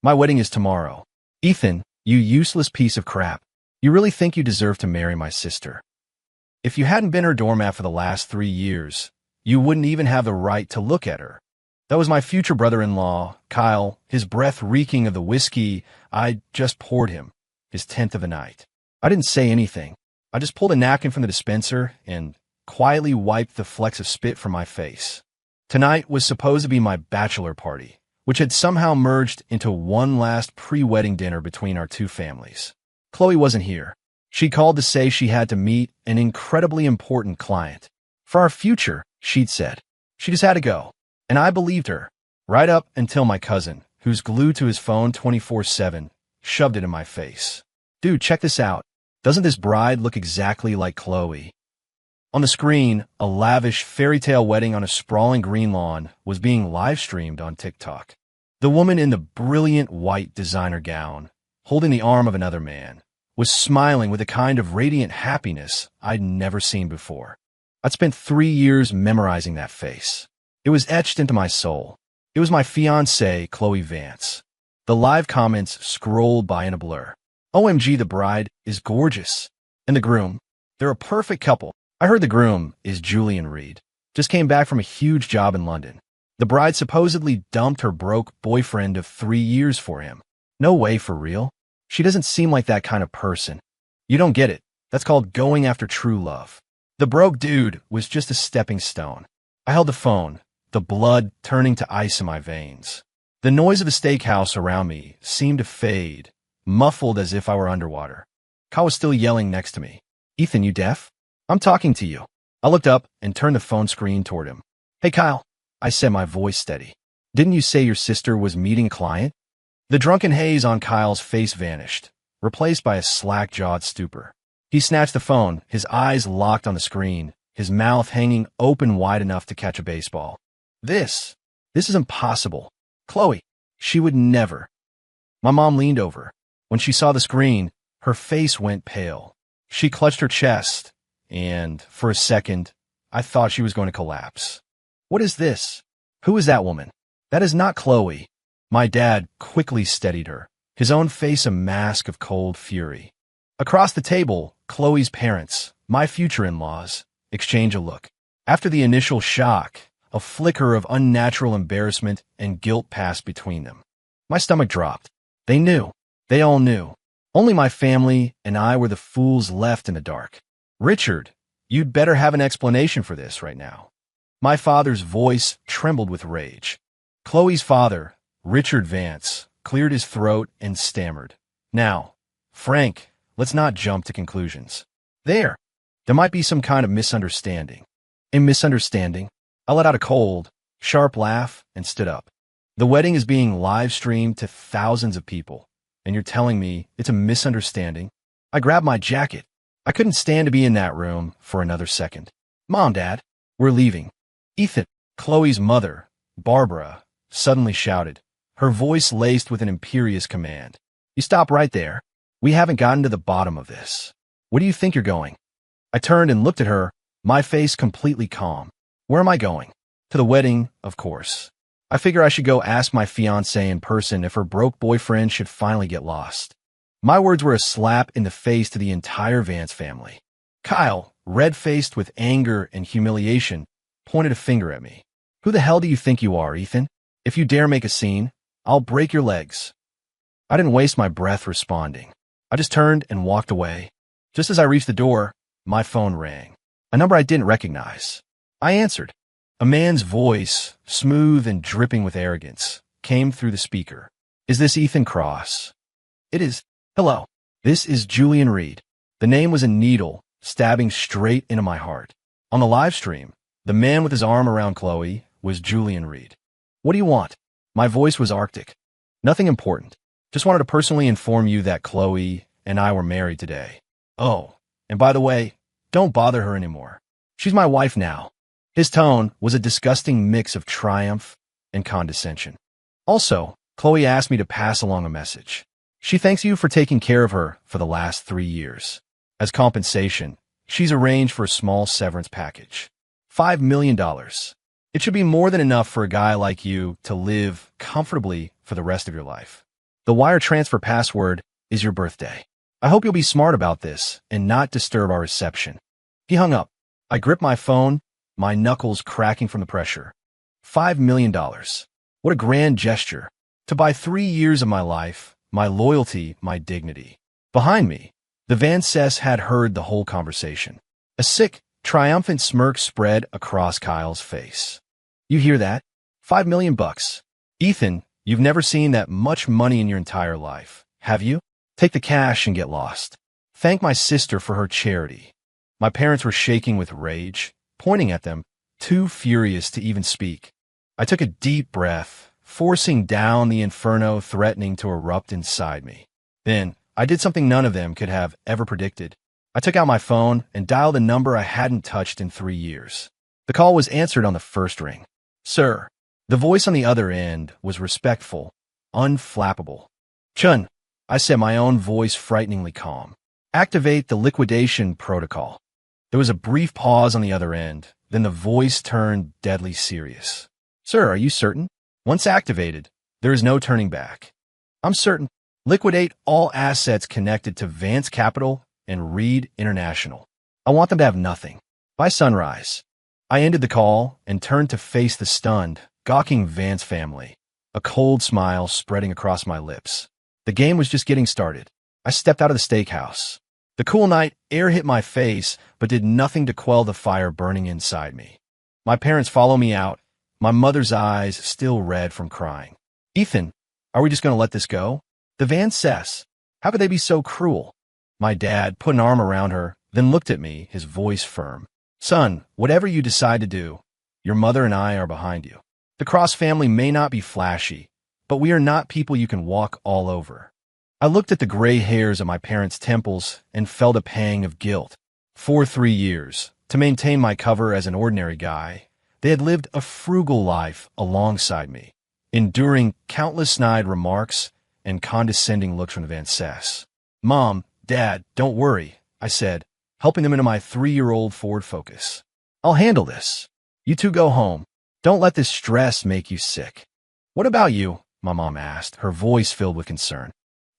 My wedding is tomorrow. Ethan, you useless piece of crap. You really think you deserve to marry my sister? If you hadn't been her doormat for the last 3 years, you wouldn't even have the right to look at her. That was my future brother-in-law, Kyle, his breath reeking of the whiskey I just poured him, his 10th of the night. I didn't say anything. I just pulled a napkin from the dispenser and quietly wiped the flecks of spit from my face. Tonight was supposed to be my bachelor party, which had somehow merged into one last pre-wedding dinner between our two families. Chloe wasn't here. She called to say she had to meet an incredibly important client. For our future, she'd said. She just had to go. And I believed her, right up until my cousin, who's glued to his phone 24/7, shoved it in my face. Dude, check this out. Doesn't this bride look exactly like Chloe? On the screen, a lavish fairy tale wedding on a sprawling green lawn was being live-streamed on TikTok. The woman in the brilliant white designer gown, holding the arm of another man, was smiling with a kind of radiant happiness I'd never seen before. I'd spent 3 years memorizing that face. It was etched into my soul. It was my fiancée, Chloe Vance. The live comments scrolled by in a blur. OMG, the bride is gorgeous. And the groom, they're a perfect couple. I heard the groom is Julian Reed. Just came back from a huge job in London. The bride supposedly dumped her broke boyfriend of 3 years for him. No way, for real. She doesn't seem like that kind of person. You don't get it. That's called going after true love. The broke dude was just a stepping stone. I held the phone, the blood turning to ice in my veins. The noise of the steakhouse around me seemed to fade, muffled as if I were underwater. Kyle was still yelling next to me. Ethan, you deaf? I'm talking to you. I looked up and turned the phone screen toward him. Hey, Kyle, I said, my voice steady. Didn't you say your sister was meeting a client? The drunken haze on Kyle's face vanished, replaced by a slack-jawed stupor. He snatched the phone, his eyes locked on the screen, his mouth hanging open wide enough to catch a baseball. This is impossible. Chloe, she would never. My mom leaned over. When she saw the screen, her face went pale. She clutched her chest, and for a second, I thought she was going to collapse. What is this? Who is that woman? That is not Chloe. My dad quickly steadied her, his own face a mask of cold fury. Across the table, Chloe's parents, my future in-laws, exchanged a look. After the initial shock, a flicker of unnatural embarrassment and guilt passed between them. My stomach dropped. They knew. They all knew. Only my family and I were the fools left in the dark. Richard, you'd better have an explanation for this right now. My father's voice trembled with rage. Chloe's father, Richard Vance, cleared his throat and stammered. Now, Frank, let's not jump to conclusions. There might be some kind of misunderstanding. A misunderstanding? I let out a cold, sharp laugh and stood up. The wedding is being live-streamed to thousands of people, and you're telling me it's a misunderstanding? I grabbed my jacket. I couldn't stand to be in that room for another second. Mom, Dad, we're leaving. Ethan, Chloe's mother, Barbara, suddenly shouted, her voice laced with an imperious command. You stop right there. We haven't gotten to the bottom of this. Where do you think you're going? I turned and looked at her, my face completely calm. Where am I going? To the wedding, of course. I figure I should go ask my fiancée in person if her broke boyfriend should finally get lost. My words were a slap in the face to the entire Vance family. Kyle, red-faced with anger and humiliation, pointed a finger at me. Who the hell do you think you are, Ethan? If you dare make a scene, I'll break your legs. I didn't waste my breath responding. I just turned and walked away. Just as I reached the door, my phone rang. A number I didn't recognize. I answered. A man's voice, smooth and dripping with arrogance, came through the speaker. Is this Ethan Cross? It is. Hello. This is Julian Reed. The name was a needle, stabbing straight into my heart. On the live stream, the man with his arm around Chloe was Julian Reed. What do you want? My voice was arctic. Nothing important. Just wanted to personally inform you that Chloe and I were married today. Oh, and by the way, don't bother her anymore. She's my wife now. His tone was a disgusting mix of triumph and condescension. Also, Chloe asked me to pass along a message. She thanks you for taking care of her for the last 3 years. As compensation, she's arranged for a small severance package. $5 million. It should be more than enough for a guy like you to live comfortably for the rest of your life. The wire transfer password is your birthday. I hope you'll be smart about this and not disturb our reception. He hung up. I gripped my phone, my knuckles cracking from the pressure. $5 million. What a grand gesture. To buy 3 years of my life, my loyalty, my dignity. Behind me, the Van Cess had heard the whole conversation. A sick, triumphant smirk spread across Kyle's face. You hear that? $5 million. Ethan, you've never seen that much money in your entire life, have you? Take the cash and get lost. Thank my sister for her charity. My parents were shaking with rage, pointing at them, too furious to even speak. I took a deep breath, forcing down the inferno threatening to erupt inside me. Then, I did something none of them could have ever predicted. I took out my phone and dialed a number I hadn't touched in 3 years. The call was answered on the first ring. Sir. The voice on the other end was respectful, unflappable. Chun, I said, my own voice frighteningly calm. Activate the liquidation protocol. There was a brief pause on the other end, then the voice turned deadly serious. Sir, are you certain? Once activated, there is no turning back. I'm certain. Liquidate all assets connected to Vance Capital and Reed International. I want them to have nothing. By sunrise. I ended the call and turned to face the stunned, gawking Vance family, a cold smile spreading across my lips. The game was just getting started. I stepped out of the steakhouse. The cool night air hit my face, but did nothing to quell the fire burning inside me. My parents followed me out, my mother's eyes still red from crying. Ethan, are we just going to let this go? The Van Cess. How could they be so cruel? My dad put an arm around her, then looked at me, his voice firm. Son, whatever you decide to do, your mother and I are behind you. The Cross family may not be flashy, but we are not people you can walk all over. I looked at the gray hairs of my parents' temples and felt a pang of guilt. For 3 years, to maintain my cover as an ordinary guy, they had lived a frugal life alongside me, enduring countless snide remarks and condescending looks from the Van Cess. Mom, Dad, don't worry, I said, helping them into my 3-year-old Ford Focus. I'll handle this. You two go home. Don't let this stress make you sick. What about you? My mom asked, her voice filled with concern.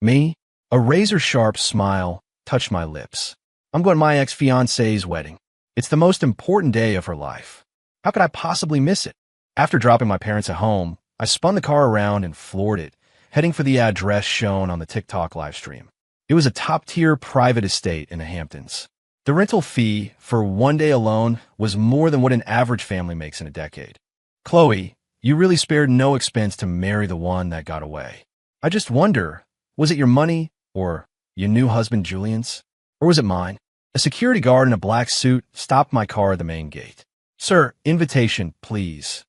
Me? A razor-sharp smile touched my lips. I'm going to my ex-fiancée's wedding. It's the most important day of her life. How could I possibly miss it? After dropping my parents at home, I spun the car around and floored it, heading for the address shown on the TikTok livestream. It was a top-tier private estate in the Hamptons. The rental fee for 1 day alone was more than what an average family makes in a decade. Chloe, you really spared no expense to marry the one that got away. I just wonder, was it your money or your new husband Julian's? Or was it mine? A security guard in a black suit stopped my car at the main gate. Sir, invitation, please.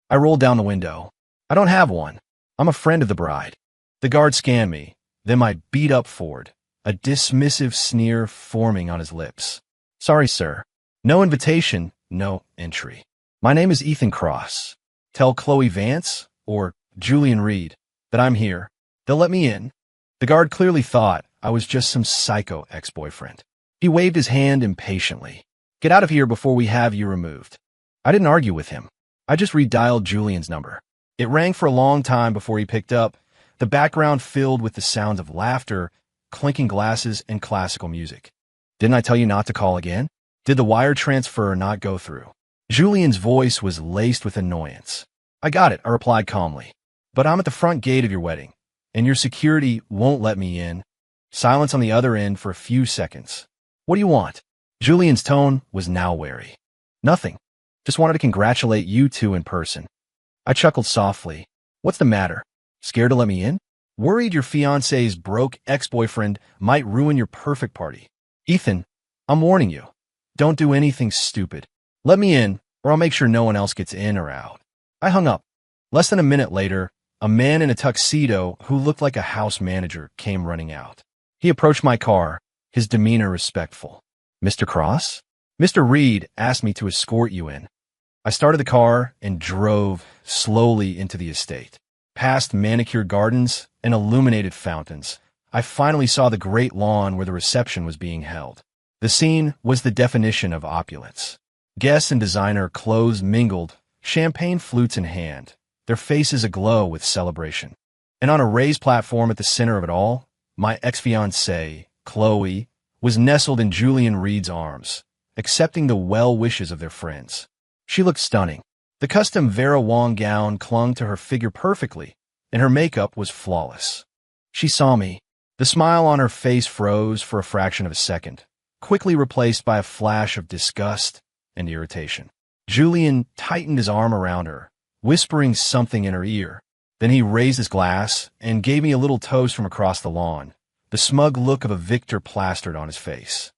I rolled down the window. I don't have one. I'm a friend of the bride. The guard scanned me, then my beat-up Ford, a dismissive sneer forming on his lips. Sorry, sir. No invitation, no entry. My name is Ethan Cross. Tell Chloe Vance, or Julian Reed, that I'm here. They'll let me in. The guard clearly thought I was just some psycho ex-boyfriend. He waved his hand impatiently. Get out of here before we have you removed. I didn't argue with him. I just redialed Julian's number. It rang for a long time before he picked up, the background filled with the sounds of laughter, clinking glasses, and classical music. Didn't I tell you not to call again? Did the wire transfer not go through? Julian's voice was laced with annoyance. I got it, I replied calmly. But I'm at the front gate of your wedding, and your security won't let me in. Silence on the other end for a few seconds. What do you want? Julian's tone was now wary. Nothing. Just wanted to congratulate you two in person. I chuckled softly. What's the matter? Scared to let me in? Worried your fiancé's broke ex-boyfriend might ruin your perfect party. Ethan, I'm warning you. Don't do anything stupid. Let me in, or I'll make sure no one else gets in or out. I hung up. Less than a minute later, a man in a tuxedo who looked like a house manager came running out. He approached my car, his demeanor respectful. Mr. Cross? Mr. Reed asked me to escort you in. I started the car and drove slowly into the estate. Past manicured gardens and illuminated fountains, I finally saw the great lawn where the reception was being held. The scene was the definition of opulence. Guests and designer clothes mingled, champagne flutes in hand, their faces aglow with celebration. And on a raised platform at the center of it all, my ex-fiancée, Chloe, was nestled in Julian Reed's arms, accepting the well wishes of their friends. She looked stunning. The custom Vera Wang gown clung to her figure perfectly, and her makeup was flawless. She saw me. The smile on her face froze for a fraction of a second, quickly replaced by a flash of disgust and irritation. Julian tightened his arm around her, whispering something in her ear. Then he raised his glass and gave me a little toast from across the lawn, the smug look of a victor plastered on his face.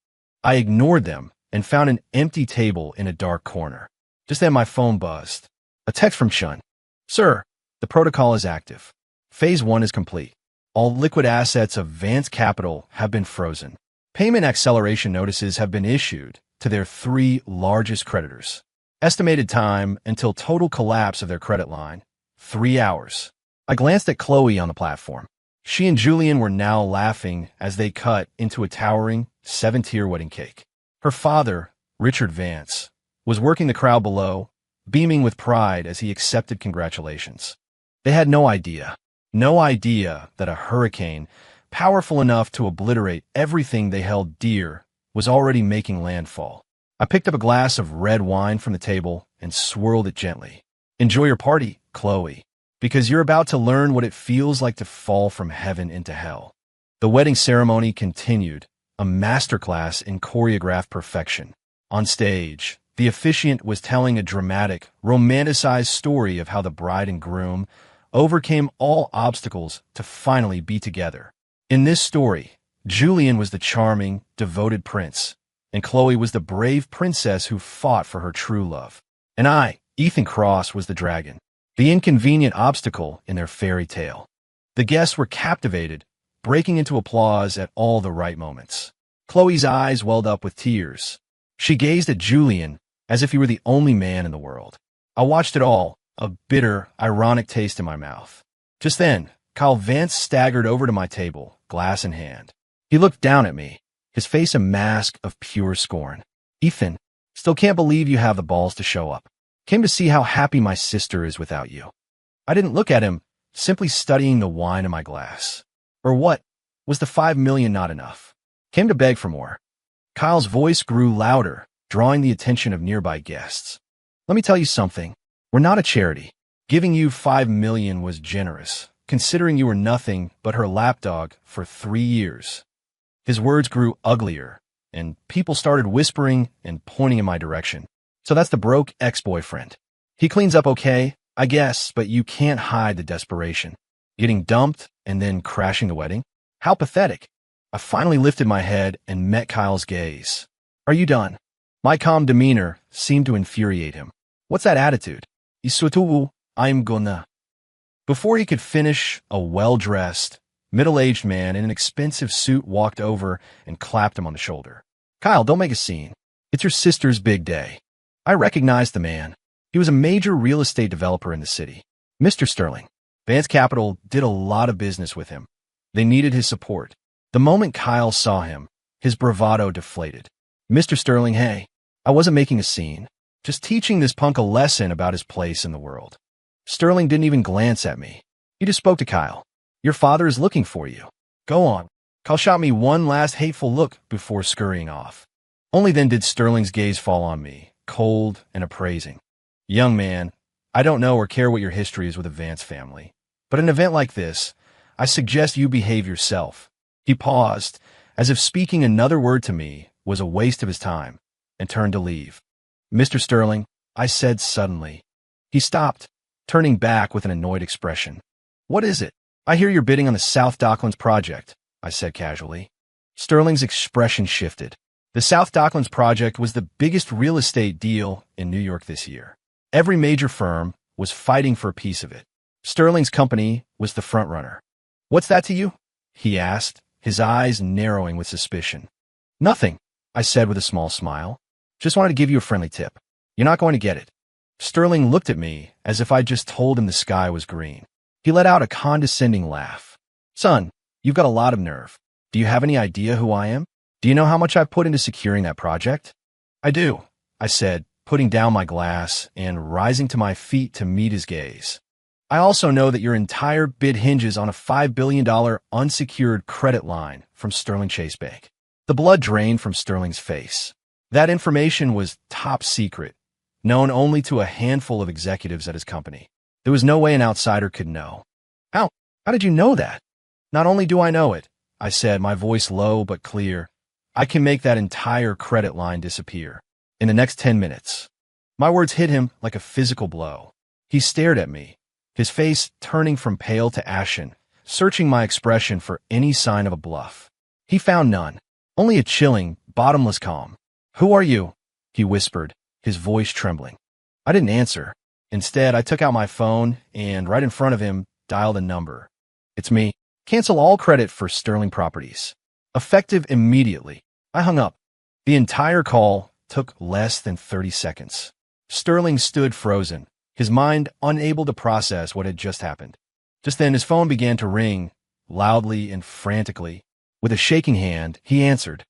I ignored them and found an empty table in a dark corner. Just then my phone buzzed. A text from Chun. Sir, the protocol is active. Phase 1 is complete. All liquid assets of Vance Capital have been frozen. Payment acceleration notices have been issued to their 3 largest creditors. Estimated time until total collapse of their credit line, 3 hours. I glanced at Chloe on the platform. She and Julian were now laughing as they cut into a towering 7-tier wedding cake. Her father, Richard Vance, was working the crowd below, beaming with pride as he accepted congratulations. They had no idea that a hurricane, powerful enough to obliterate everything they held dear, was already making landfall. I picked up a glass of red wine from the table and swirled it gently. Enjoy your party, Chloe, because you're about to learn what it feels like to fall from heaven into hell. The wedding ceremony continued, a masterclass in choreographed perfection. On stage, the officiant was telling a dramatic, romanticized story of how the bride and groom overcame all obstacles to finally be together. In this story, Julian was the charming, devoted prince, and Chloe was the brave princess who fought for her true love. And I, Ethan Cross, was the dragon, the inconvenient obstacle in their fairy tale. The guests were captivated, breaking into applause at all the right moments. Chloe's eyes welled up with tears. She gazed at Julian as if he were the only man in the world. I watched it all, a bitter, ironic taste in my mouth. Just then, Kyle Vance staggered over to my table, glass in hand. He looked down at me, his face a mask of pure scorn. Ethan, still can't believe you have the balls to show up. Came to see how happy my sister is without you. I didn't look at him, simply studying the wine in my glass. Or what? Was the 5 million not enough? Came to beg for more. Kyle's voice grew louder, drawing the attention of nearby guests. Let me tell you something. We're not a charity. Giving you 5 million was generous, considering you were nothing but her lapdog for 3 years. His words grew uglier, and people started whispering and pointing in my direction. So that's the broke ex-boyfriend. He cleans up okay, I guess, but you can't hide the desperation. Getting dumped and then crashing the wedding? How pathetic. I finally lifted my head and met Kyle's gaze. Are you done? My calm demeanor seemed to infuriate him. What's that attitude? Isutu, I'm gonna. Before he could finish, a well-dressed, middle-aged man in an expensive suit walked over and clapped him on the shoulder. Kyle, don't make a scene. It's your sister's big day. I recognized the man. He was a major real estate developer in the city. Mr. Sterling. Vance Capital did a lot of business with him. They needed his support. The moment Kyle saw him, his bravado deflated. Mr. Sterling, hey, I wasn't making a scene, just teaching this punk a lesson about his place in the world. Sterling didn't even glance at me. He just spoke to Kyle. Your father is looking for you. Go on. Kyle shot me one last hateful look before scurrying off. Only then did Sterling's gaze fall on me, cold and appraising. Young man, I don't know or care what your history is with the Vance family, but an event like this, I suggest you behave yourself. He paused, as if speaking another word to me was a waste of his time, and turned to leave. Mr. Sterling, I said suddenly. He stopped, turning back with an annoyed expression. What is it? I hear you're bidding on the South Docklands project, I said casually. Sterling's expression shifted. The South Docklands project was the biggest real estate deal in New York this year. Every major firm was fighting for a piece of it. Sterling's company was the frontrunner. What's that to you? He asked, his eyes narrowing with suspicion. Nothing, I said with a small smile. Just wanted to give you a friendly tip. You're not going to get it. Sterling looked at me as if I'd just told him the sky was green. He let out a condescending laugh. Son, you've got a lot of nerve. Do you have any idea who I am? Do you know how much I've put into securing that project? I do, I said, putting down my glass and rising to my feet to meet his gaze. I also know that your entire bid hinges on a $5 billion unsecured credit line from Sterling Chase Bank. The blood drained from Sterling's face. That information was top secret, known only to a handful of executives at his company. There was no way an outsider could know. How did you know that? Not only do I know it, I said, my voice low but clear, I can make that entire credit line disappear in the next 10 minutes. My words hit him like a physical blow. He stared at me, his face turning from pale to ashen, searching my expression for any sign of a bluff. He found none, only a chilling, bottomless calm. "Who are you?" he whispered, his voice trembling. I didn't answer. Instead, I took out my phone and, right in front of him, dialed a number. "It's me. Cancel all credit for Sterling Properties. Effective immediately." I hung up. The entire call took less than 30 seconds. Sterling stood frozen, his mind unable to process what had just happened. Just then, his phone began to ring, loudly and frantically. With a shaking hand, he answered.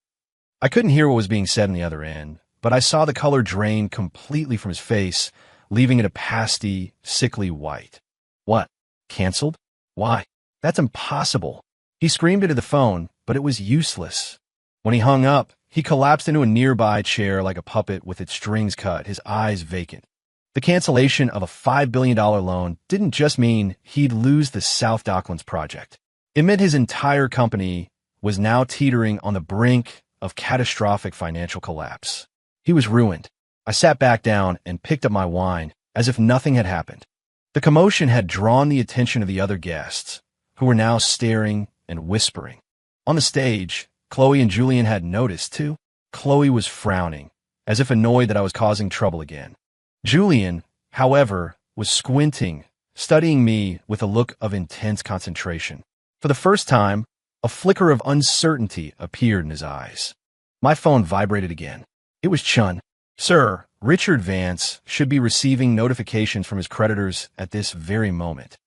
I couldn't hear what was being said on the other end, but I saw the color drain completely from his face, leaving it a pasty, sickly white. "What? Canceled? Why? That's impossible." He screamed into the phone, but it was useless. When he hung up, he collapsed into a nearby chair like a puppet with its strings cut, his eyes vacant. The cancellation of a $5 billion loan didn't just mean he'd lose the South Docklands project. It meant his entire company was now teetering on the brink of catastrophic financial collapse. He was ruined. I sat back down and picked up my wine, as if nothing had happened. The commotion had drawn the attention of the other guests, who were now staring and whispering. On the stage, Chloe and Julian had noticed, too. Chloe was frowning, as if annoyed that I was causing trouble again. Julian, however, was squinting, studying me with a look of intense concentration. For the first time, a flicker of uncertainty appeared in his eyes. My phone vibrated again. It was Chun. "Sir, Richard Vance should be receiving notifications from his creditors at this very moment."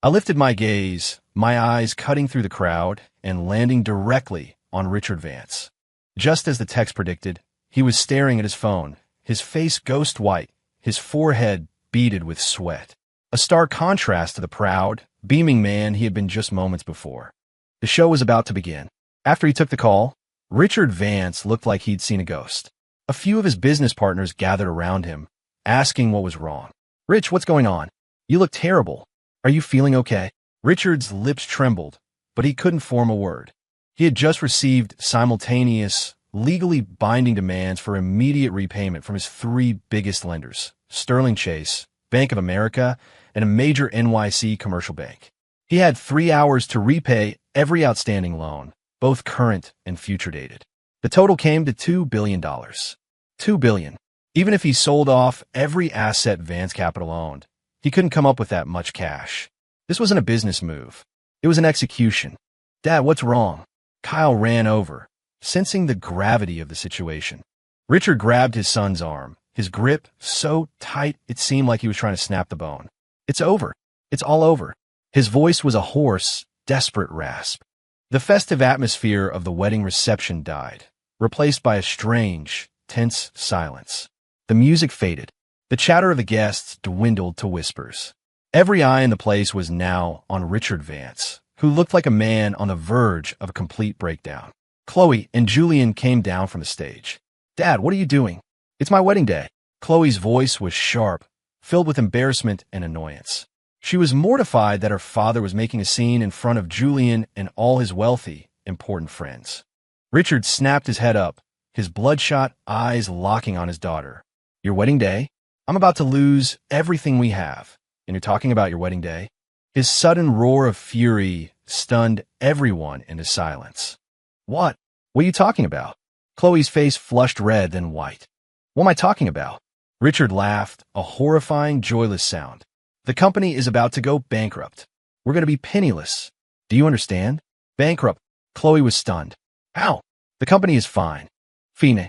I lifted my gaze, my eyes cutting through the crowd and landing directly on Richard Vance. Just as the text predicted, he was staring at his phone, his face ghost white, his forehead beaded with sweat. A stark contrast to the proud, beaming man he had been just moments before. The show was about to begin. After he took the call, Richard Vance looked like he'd seen a ghost. A few of his business partners gathered around him, asking what was wrong. "Rich, what's going on? You look terrible. Are you feeling okay?" Richard's lips trembled, but he couldn't form a word. He had just received simultaneous, legally binding demands for immediate repayment from his three biggest lenders, Sterling Chase, Bank of America, and a major NYC commercial bank. He had 3 hours to repay every outstanding loan, both current and future dated. The total came to $2 billion. $2 billion. Even if he sold off every asset Vance Capital owned, he couldn't come up with that much cash. This wasn't a business move. It was an execution. "Dad, what's wrong?" Kyle ran over, sensing the gravity of the situation. Richard grabbed his son's arm, his grip so tight it seemed like he was trying to snap the bone. "It's over. It's all over." His voice was a hoarse, desperate rasp. The festive atmosphere of the wedding reception died, replaced by a strange, tense silence. The music faded. The chatter of the guests dwindled to whispers. Every eye in the place was now on Richard Vance, who looked like a man on the verge of a complete breakdown. Chloe and Julian came down from the stage. "Dad, what are you doing?" "It's my wedding day." Chloe's voice was sharp, filled with embarrassment and annoyance. She was mortified that her father was making a scene in front of Julian and all his wealthy, important friends. Richard snapped his head up, his bloodshot eyes locking on his daughter. "Your wedding day? I'm about to lose everything we have, and you're talking about your wedding day?" His sudden roar of fury stunned everyone into silence. What are you talking about?" Chloe's face flushed red, then white. "What am I talking about?" Richard laughed, a horrifying, joyless sound. "The company is about to go bankrupt. We're going to be penniless. Do you understand? Bankrupt." Chloe was stunned. "How?" "The company is fine. Fine."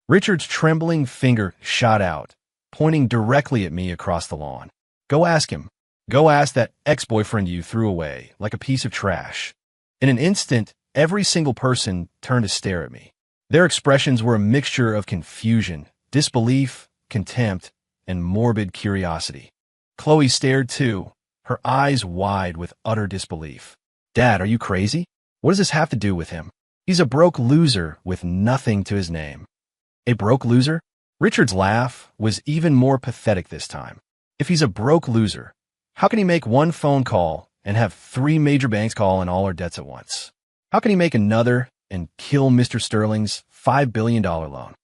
Richard's trembling finger shot out, pointing directly at me across the lawn. "Go ask him. Go ask that ex-boyfriend you threw away like a piece of trash." In an instant, every single person turned to stare at me. Their expressions were a mixture of confusion, disbelief, contempt, and morbid curiosity. Chloe stared too, her eyes wide with utter disbelief. Dad, are you crazy? What does this have to do with him? He's a broke loser with nothing to his name. A broke loser? Richard's laugh was even more pathetic this time. If he's a broke loser, how can he make one phone call and have 3 major banks call in all our debts at once? How can he make another and kill Mr. Sterling's $5 billion loan?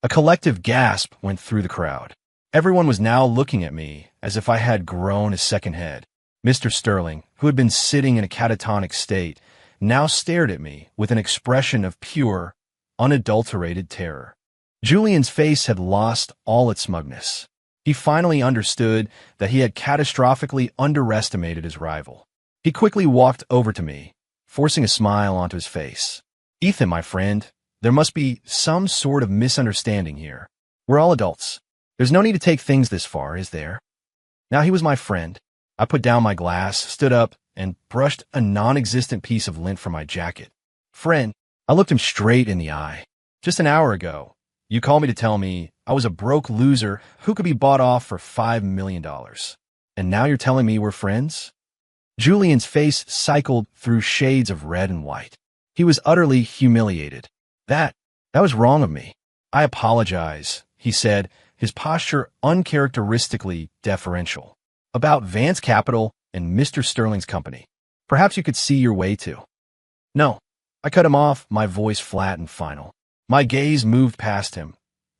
A collective gasp went through the crowd. Everyone was now looking at me as if I had grown a second head. Mr. Sterling, who had been sitting in a catatonic state, now stared at me with an expression of pure, unadulterated terror. Julian's face had lost all its smugness. He finally understood that he had catastrophically underestimated his rival. He quickly walked over to me, forcing a smile onto his face. Ethan, my friend, there must be some sort of misunderstanding here. We're all adults. There's no need to take things this far, is there? Now he was my friend. I put down my glass, stood up, and brushed a non-existent piece of lint from my jacket. Friend, I looked him straight in the eye. Just an hour ago, you called me to tell me I was a broke loser who could be bought off for $5 million. And now you're telling me we're friends? Julian's face cycled through shades of red and white. He was utterly humiliated. That was wrong of me. I apologize, he said, his posture uncharacteristically deferential. About Vance Capital and Mr. Sterling's company. Perhaps you could see your way to. No. I cut him off, my voice flat and final. My gaze moved past him,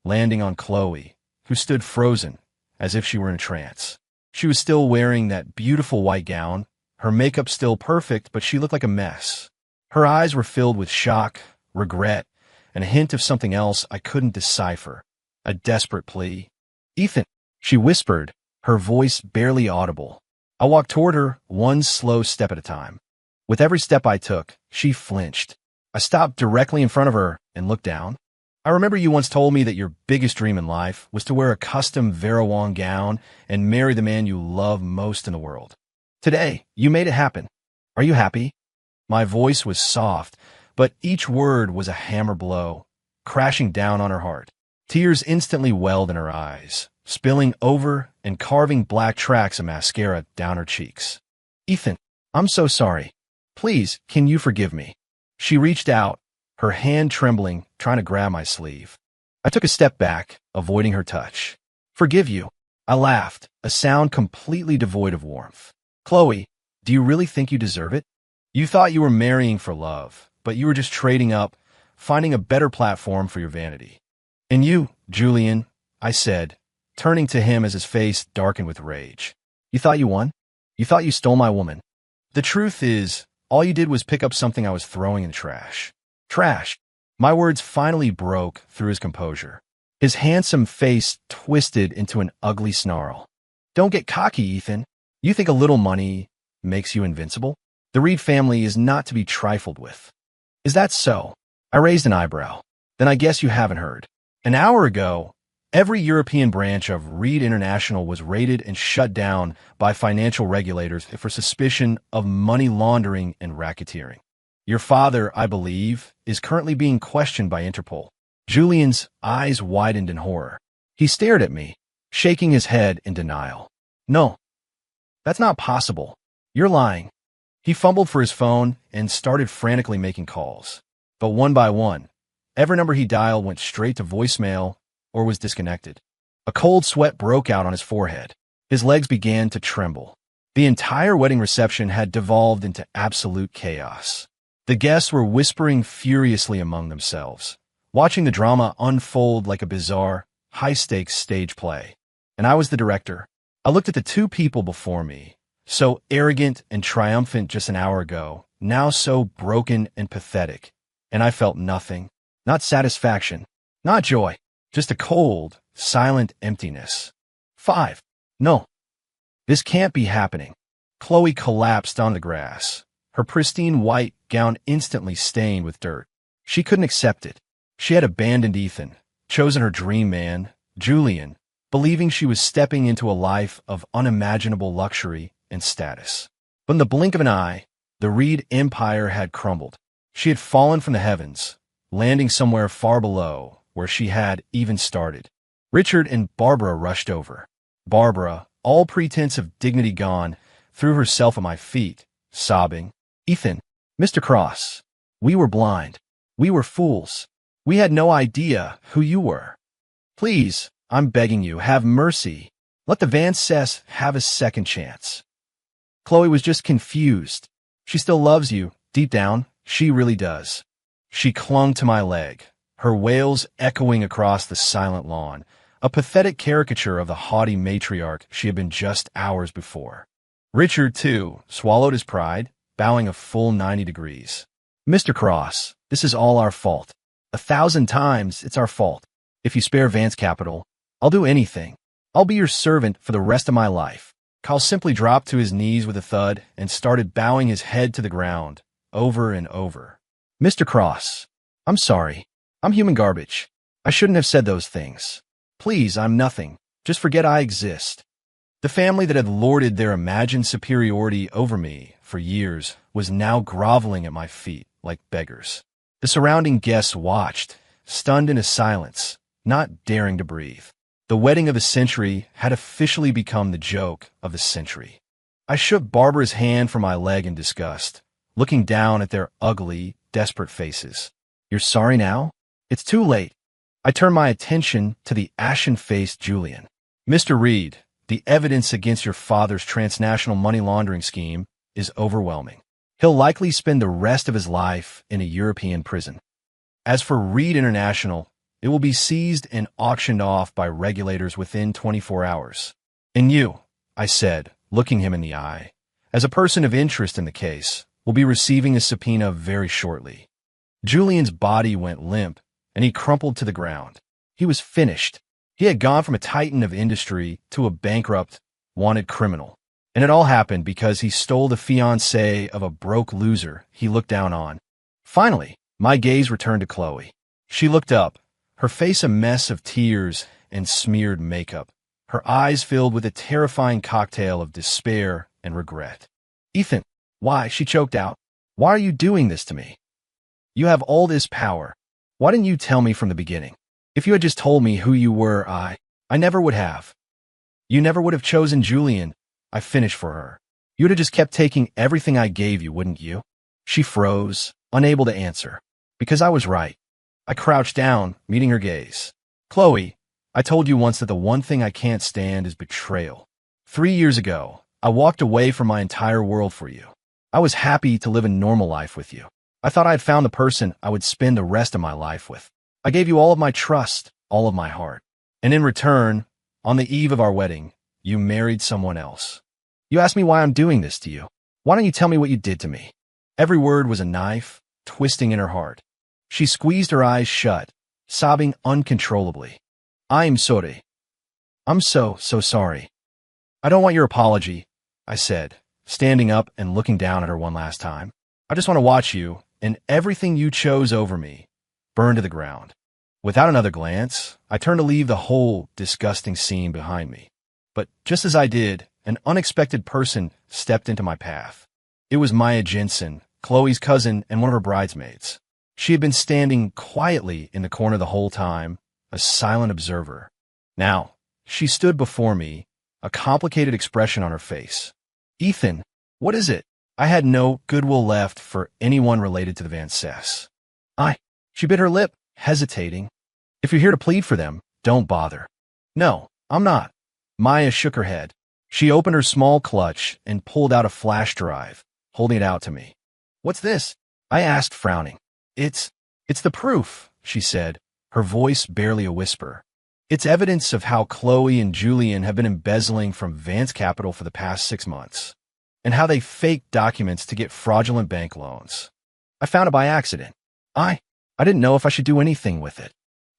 landing on Chloe, who stood frozen, as if she were in a trance. She was still wearing that beautiful white gown, her makeup still perfect, but she looked like a mess. Her eyes were filled with shock, regret, and a hint of something else I couldn't decipher. A desperate plea. Ethan, she whispered, her voice barely audible. I walked toward her, one slow step at a time. With every step I took, she flinched. I stopped directly in front of her and looked down. I remember you once told me that your biggest dream in life was to wear a custom Vera Wang gown and marry the man you love most in the world. Today, you made it happen. Are you happy? My voice was soft, but each word was a hammer blow, crashing down on her heart. Tears instantly welled in her eyes, spilling over and carving black tracks of mascara down her cheeks. Ethan, I'm so sorry. Please, can you forgive me? She reached out, her hand trembling, trying to grab my sleeve. I took a step back, avoiding her touch. Forgive you. I laughed, a sound completely devoid of warmth. Chloe, do you really think you deserve it? You thought you were marrying for love, but you were just trading up, finding a better platform for your vanity. And you, Julian, I said, turning to him as his face darkened with rage. You thought you won? You thought you stole my woman? The truth is, all you did was pick up something I was throwing in the trash. Trash. My words finally broke through his composure. His handsome face twisted into an ugly snarl. Don't get cocky, Ethan. You think a little money makes you invincible? The Reed family is not to be trifled with. Is that so? I raised an eyebrow. Then I guess you haven't heard. An hour ago, every European branch of Reed International was raided and shut down by financial regulators for suspicion of money laundering and racketeering. Your father, I believe, is currently being questioned by Interpol. Julian's eyes widened in horror. He stared at me, shaking his head in denial. No, that's not possible. You're lying. He fumbled for his phone and started frantically making calls. But one by one, every number he dialed went straight to voicemail or was disconnected. A cold sweat broke out on his forehead. His legs began to tremble. The entire wedding reception had devolved into absolute chaos. The guests were whispering furiously among themselves, watching the drama unfold like a bizarre, high-stakes stage play. And I was the director. I looked at the two people before me, so arrogant and triumphant just an hour ago, now so broken and pathetic, and I felt nothing. Not satisfaction, not joy, just a cold, silent emptiness. 5. No. This can't be happening. Chloe collapsed on the grass, her pristine white gown instantly stained with dirt. She couldn't accept it. She had abandoned Ethan, chosen her dream man, Julian, believing she was stepping into a life of unimaginable luxury and status. But in the blink of an eye, the Reed empire had crumbled. She had fallen from the heavens, landing somewhere far below where she had even started. Richard and Barbara rushed over. Barbara, all pretense of dignity gone, threw herself at my feet, sobbing. Ethan, Mr. Cross, we were blind. We were fools. We had no idea who you were. Please, I'm begging you, have mercy. Let the Van Cess have a second chance. Chloe was just confused. She still loves you. Deep down, she really does. She clung to my leg, her wails echoing across the silent lawn, a pathetic caricature of the haughty matriarch she had been just hours before. Richard, too, swallowed his pride, bowing a full 90 degrees. Mr. Cross, this is all our fault. 1,000 times it's our fault. If you spare Vance Capital, I'll do anything. I'll be your servant for the rest of my life. Kyle simply dropped to his knees with a thud and started bowing his head to the ground, over and over. Mr. Cross, I'm sorry. I'm human garbage. I shouldn't have said those things. Please, I'm nothing. Just forget I exist. The family that had lorded their imagined superiority over me for years was now groveling at my feet like beggars. The surrounding guests watched, stunned in a silence, not daring to breathe. The wedding of the century had officially become the joke of the century. I shook Barbara's hand from my leg in disgust, looking down at their ugly, desperate faces. You're sorry now? It's too late. I turned my attention to the ashen-faced Julian. Mr. Reed, the evidence against your father's transnational money laundering scheme is overwhelming. He'll likely spend the rest of his life in a European prison. As for Reed International, it will be seized and auctioned off by regulators within 24 hours. And you, I said, looking him in the eye, as a person of interest in the case, will be receiving a subpoena very shortly. Julian's body went limp, and he crumpled to the ground. He was finished. He had gone from a titan of industry to a bankrupt, wanted criminal. And it all happened because he stole the fiancée of a broke loser he looked down on. Finally, my gaze returned to Chloe. She looked up, her face a mess of tears and smeared makeup, her eyes filled with a terrifying cocktail of despair and regret. Ethan, why? She choked out. Why are you doing this to me? You have all this power. Why didn't you tell me from the beginning? If you had just told me who you were, I never would have. You never would have chosen Julian. I finished for her. You would have just kept taking everything I gave you, wouldn't you? She froze, unable to answer. Because I was right. I crouched down, meeting her gaze. Chloe, I told you once that the one thing I can't stand is betrayal. 3 years ago, I walked away from my entire world for you. I was happy to live a normal life with you. I thought I had found the person I would spend the rest of my life with. I gave you all of my trust, all of my heart. And in return, on the eve of our wedding, you married someone else. You asked me why I'm doing this to you. Why don't you tell me what you did to me? Every word was a knife, twisting in her heart. She squeezed her eyes shut, sobbing uncontrollably. I'm sorry. I'm so sorry. I don't want your apology, I said, standing up and looking down at her one last time. I just want to watch you, and everything you chose over me, burn to the ground. Without another glance, I turned to leave the whole disgusting scene behind me. But just as I did, an unexpected person stepped into my path. It was Maya Jensen, Chloe's cousin and one of her bridesmaids. She had been standing quietly in the corner the whole time, a silent observer. Now, she stood before me, a complicated expression on her face. Ethan, what is it? I had no goodwill left for anyone related to the Van Cess. She bit her lip, hesitating. If you're here to plead for them, don't bother. No, I'm not. Maya shook her head. She opened her small clutch and pulled out a flash drive, holding it out to me. What's this? I asked, frowning. It's the proof, she said, her voice barely a whisper. It's evidence of how Chloe and Julian have been embezzling from Vance Capital for the past 6 months, and how they faked documents to get fraudulent bank loans. I found it by accident. I didn't know if I should do anything with it.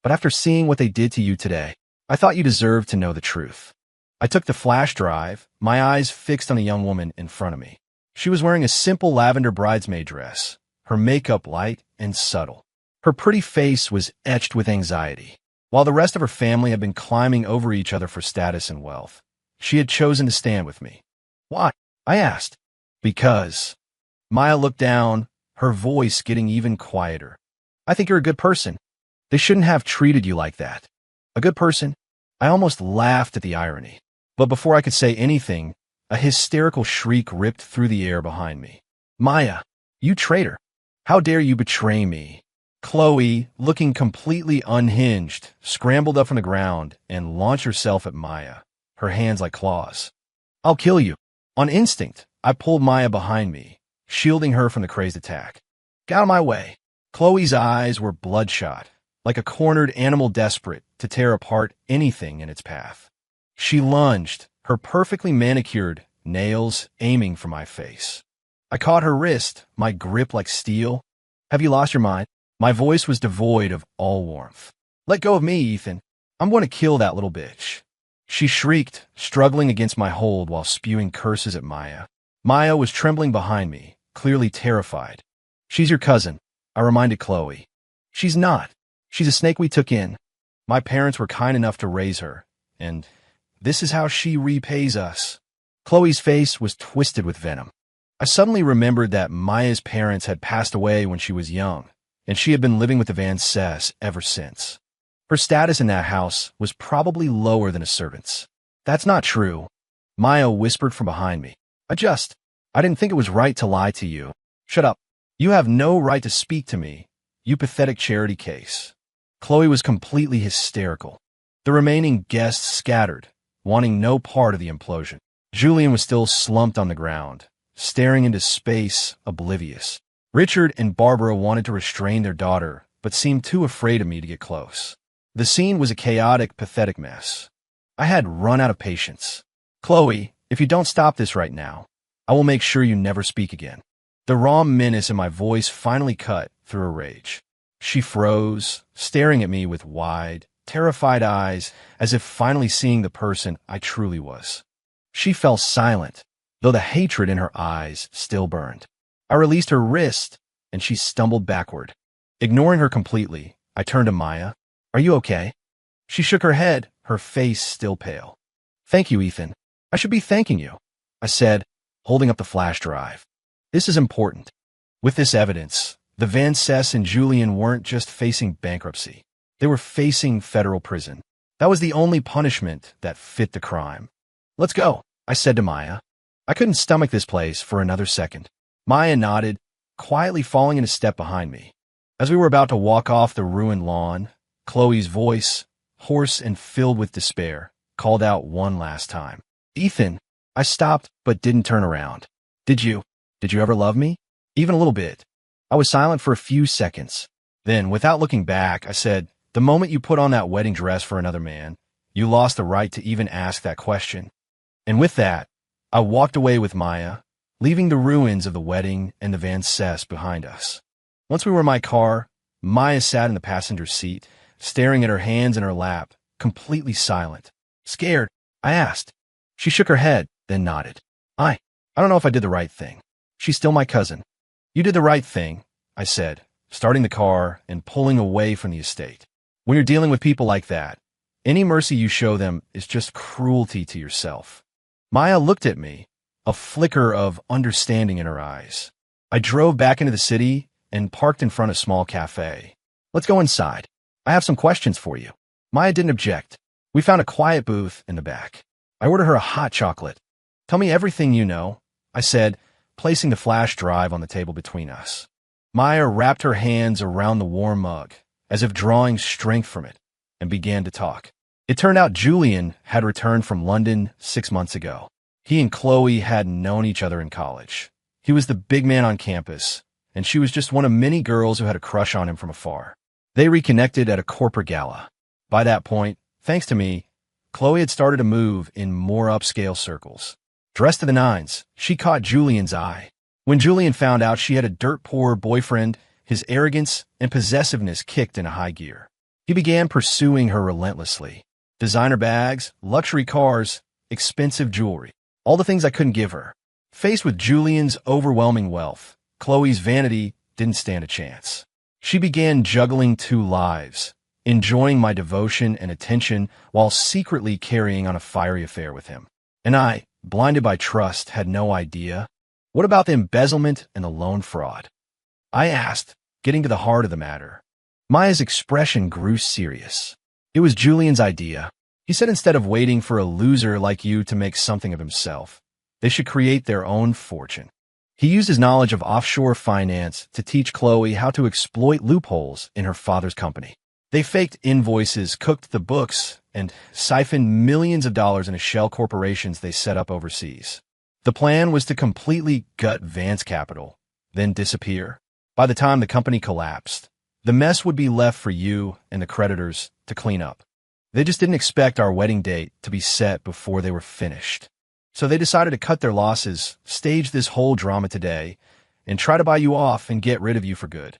But after seeing what they did to you today, I thought you deserved to know the truth. I took the flash drive, my eyes fixed on a young woman in front of me. She was wearing a simple lavender bridesmaid dress, her makeup light and subtle. Her pretty face was etched with anxiety. While the rest of her family had been climbing over each other for status and wealth, she had chosen to stand with me. Why? I asked. Because. Maya looked down, her voice getting even quieter. I think you're a good person. They shouldn't have treated you like that. A good person? I almost laughed at the irony. But before I could say anything, A hysterical shriek ripped through the air behind me. Maya, you traitor! How dare you betray me? Chloe, looking completely unhinged, scrambled up from the ground and launched herself at Maya, her hands like claws. I'll kill you. On instinct, I pulled Maya behind me, shielding her from the crazed attack. Get out of my way. Chloe's eyes were bloodshot, like a cornered animal desperate to tear apart anything in its path. She lunged, her perfectly manicured nails aiming for my face. I caught her wrist, my grip like steel. Have you lost your mind? My voice was devoid of all warmth. Let go of me, Ethan. I'm going to kill that little bitch. She shrieked, struggling against my hold while spewing curses at Maya. Maya was trembling behind me, clearly terrified. She's your cousin, I reminded Chloe. She's not. She's a snake we took in. My parents were kind enough to raise her, and this is how she repays us. Chloe's face was twisted with venom. I suddenly remembered that Maya's parents had passed away when she was young, and she had been living with the Van Cess ever since. Her status in that house was probably lower than a servant's. That's not true, Maya whispered from behind me. I didn't think it was right to lie to you. Shut up. You have no right to speak to me, you pathetic charity case. Chloe was completely hysterical. The remaining guests scattered, wanting no part of the implosion. Julian was still slumped on the ground, staring into space, oblivious. Richard and Barbara wanted to restrain their daughter, but seemed too afraid of me to get close. The scene was a chaotic, pathetic mess. I had run out of patience. Chloe, if you don't stop this right now, I will make sure you never speak again. The raw menace in my voice finally cut through her rage. She froze, staring at me with wide, terrified eyes, as if finally seeing the person I truly was. She fell silent, though the hatred in her eyes still burned. I released her wrist, and she stumbled backward. Ignoring her completely, I turned to Maya. Are you okay? She shook her head, her face still pale. Thank you, Ethan. I should be thanking you, I said, holding up the flash drive. This is important. With this evidence, the Van Cess and Julian weren't just facing bankruptcy. They were facing federal prison. That was the only punishment that fit the crime. Let's go, I said to Maya. I couldn't stomach this place for another second. Maya nodded, quietly falling in a step behind me. As we were about to walk off the ruined lawn, Chloe's voice, hoarse and filled with despair, called out one last time. Ethan, I stopped but didn't turn around. Did you ever love me? Even a little bit. I was silent for a few seconds. Then, without looking back, I said, the moment you put on that wedding dress for another man, you lost the right to even ask that question. And with that, I walked away with Maya, leaving the ruins of the wedding and the Van Cess behind us. Once we were in my car, Maya sat in the passenger seat, staring at her hands in her lap, completely silent. Scared, I asked. She shook her head, then nodded. I don't know if I did the right thing. She's still my cousin. You did the right thing, I said, starting the car and pulling away from the estate. When you're dealing with people like that, any mercy you show them is just cruelty to yourself. Maya looked at me, a flicker of understanding in her eyes. I drove back into the city and parked in front of a small cafe. Let's go inside. I have some questions for you. Maya didn't object. We found a quiet booth in the back. I ordered her a hot chocolate. Tell me everything you know, I said, placing the flash drive on the table between us. Maya wrapped her hands around the warm mug, as if drawing strength from it, and began to talk. It turned out Julian had returned from London 6 months ago. He and Chloe had known each other in college. He was the big man on campus, and she was just one of many girls who had a crush on him from afar. They reconnected at a corporate gala. By that point, thanks to me, Chloe had started to move in more upscale circles. Dressed to the nines, she caught Julian's eye. When Julian found out she had a dirt-poor boyfriend, his arrogance and possessiveness kicked into high gear. He began pursuing her relentlessly. Designer bags, luxury cars, expensive jewelry, all the things I couldn't give her. Faced with Julian's overwhelming wealth, Chloe's vanity didn't stand a chance. She began juggling 2 lives, enjoying my devotion and attention while secretly carrying on a fiery affair with him. And I, blinded by trust, had no idea. What about the embezzlement and the loan fraud? I asked, getting to the heart of the matter. Maya's expression grew serious. It was Julian's idea. He said instead of waiting for a loser like you to make something of himself, They should create their own fortune. He used his knowledge of offshore finance to teach Chloe how to exploit loopholes in her father's company. They faked invoices, cooked the books, and siphoned millions of dollars into shell corporations they set up overseas. The plan was to completely gut Vance Capital, then disappear. By the time the company collapsed, the mess would be left for you and the creditors to clean up. They just didn't expect our wedding date to be set before they were finished. So they decided to cut their losses, stage this whole drama today, and try to buy you off and get rid of you for good.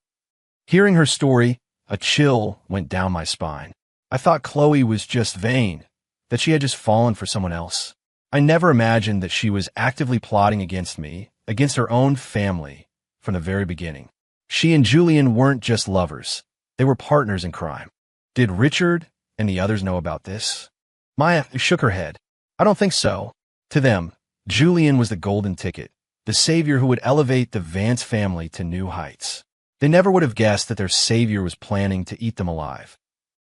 Hearing her story, a chill went down my spine. I thought Chloe was just vain, that she had just fallen for someone else. I never imagined that she was actively plotting against me, against her own family, from the very beginning. She and Julian weren't just lovers. They were partners in crime. Did Richard and the others know about this? Maya shook her head. I don't think so. To them, Julian was the golden ticket, the savior who would elevate the Vance family to new heights. They never would have guessed that their savior was planning to eat them alive.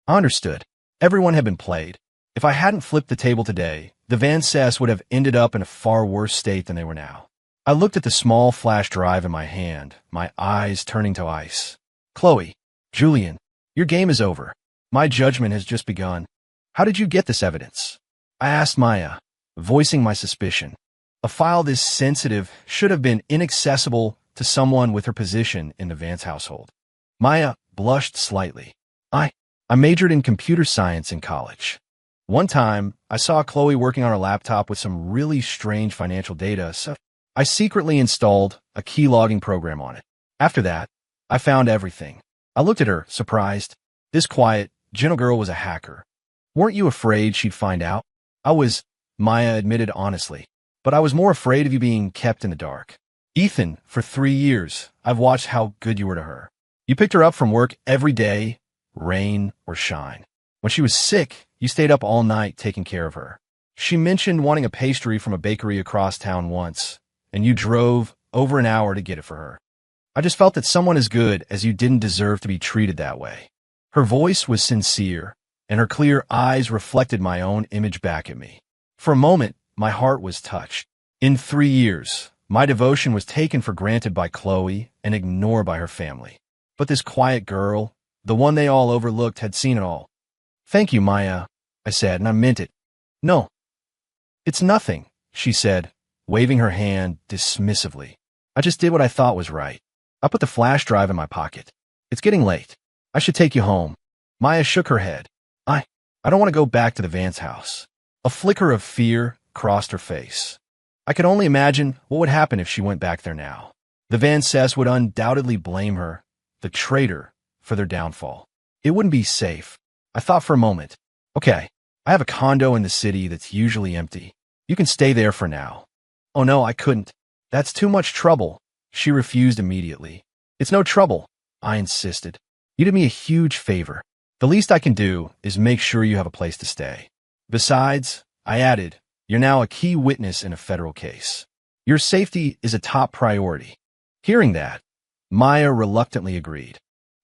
I understood. Everyone had been played. If I hadn't flipped the table today, the Vances would have ended up in a far worse state than they were now. I looked at the small flash drive in my hand, my eyes turning to ice. Chloe, Julian, your game is over. My judgment has just begun. How did you get this evidence? I asked Maya, voicing my suspicion. A file this sensitive should have been inaccessible to someone with her position in the Vance household. Maya blushed slightly. I majored in computer science in college. One time, I saw Chloe working on her laptop with some really strange financial data, so I secretly installed a key logging program on it. After that, I found everything. I looked at her, surprised. This quiet, gentle girl was a hacker. Weren't you afraid she'd find out? I was, Maya admitted honestly, but I was more afraid of you being kept in the dark. Ethan, for 3 years, I've watched how good you were to her. You picked her up from work every day, rain or shine. When she was sick, you stayed up all night taking care of her. She mentioned wanting a pastry from a bakery across town once, and you drove over an hour to get it for her. I just felt that someone as good as you didn't deserve to be treated that way. Her voice was sincere, and her clear eyes reflected my own image back at me. For a moment, my heart was touched. In 3 years, my devotion was taken for granted by Chloe and ignored by her family. But this quiet girl, the one they all overlooked, had seen it all. Thank you, Maya, I said, and I meant it. No. It's nothing, she said, waving her hand dismissively. I just did what I thought was right. I put the flash drive in my pocket. It's getting late. I should take you home. Maya shook her head. I don't want to go back to the Vance house. A flicker of fear crossed her face. I could only imagine what would happen if she went back there now. The Vances would undoubtedly blame her, the traitor, for their downfall. It wouldn't be safe. I thought for a moment. Okay, I have a condo in the city that's usually empty. You can stay there for now. Oh no, I couldn't. That's too much trouble. She refused immediately. It's no trouble, I insisted. You did me a huge favor. The least I can do is make sure you have a place to stay. Besides, I added, you're now a key witness in a federal case. Your safety is a top priority. Hearing that, Maya reluctantly agreed.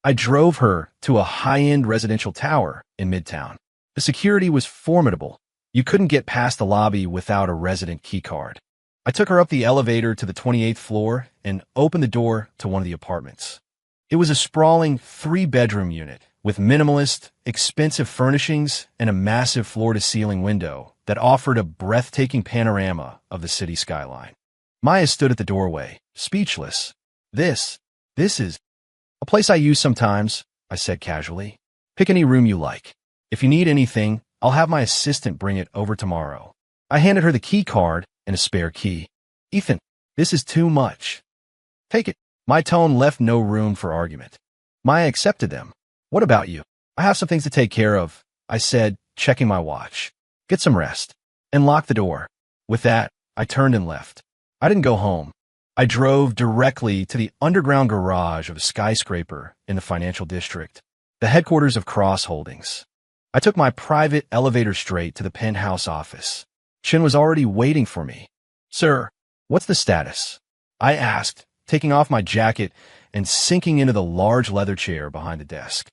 I drove her to a high-end residential tower in Midtown. The security was formidable. You couldn't get past the lobby without a resident key card. I took her up the elevator to the 28th floor and opened the door to one of the apartments. It was a sprawling 3-bedroom unit with minimalist, expensive furnishings and a massive floor-to-ceiling window that offered a breathtaking panorama of the city skyline. Maya stood at the doorway, speechless. This is a place I use sometimes, I said casually. Pick any room you like. If you need anything, I'll have my assistant bring it over tomorrow. I handed her the key card and a spare key. Ethan, this is too much. Take it. My tone left no room for argument. Maya accepted them. What about you? I have some things to take care of, I said, checking my watch. Get some rest. And lock the door. With that, I turned and left. I didn't go home. I drove directly to the underground garage of a skyscraper in the financial district, the headquarters of Cross Holdings. I took my private elevator straight to the penthouse office. Chin was already waiting for me. Sir, what's the status? I asked, taking off my jacket and sinking into the large leather chair behind the desk.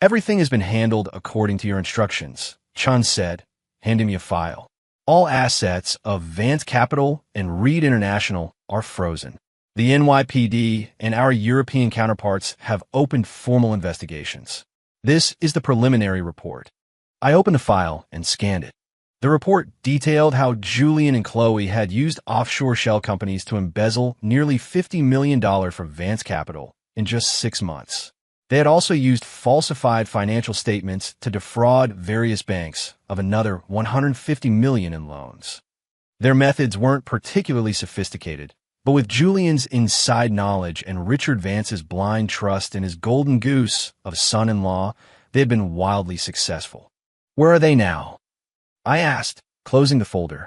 Everything has been handled according to your instructions, Chun said, handing me a file. All assets of Vance Capital and Reed International are frozen. The NYPD and our European counterparts have opened formal investigations. This is the preliminary report. I opened a file and scanned it. The report detailed how Julian and Chloe had used offshore shell companies to embezzle nearly $50 million from Vance Capital in just 6 months. They had also used falsified financial statements to defraud various banks of another $150 million in loans. Their methods weren't particularly sophisticated, but with Julian's inside knowledge and Richard Vance's blind trust in his golden goose of a son-in-law, they had been wildly successful. Where are they now? I asked, closing the folder.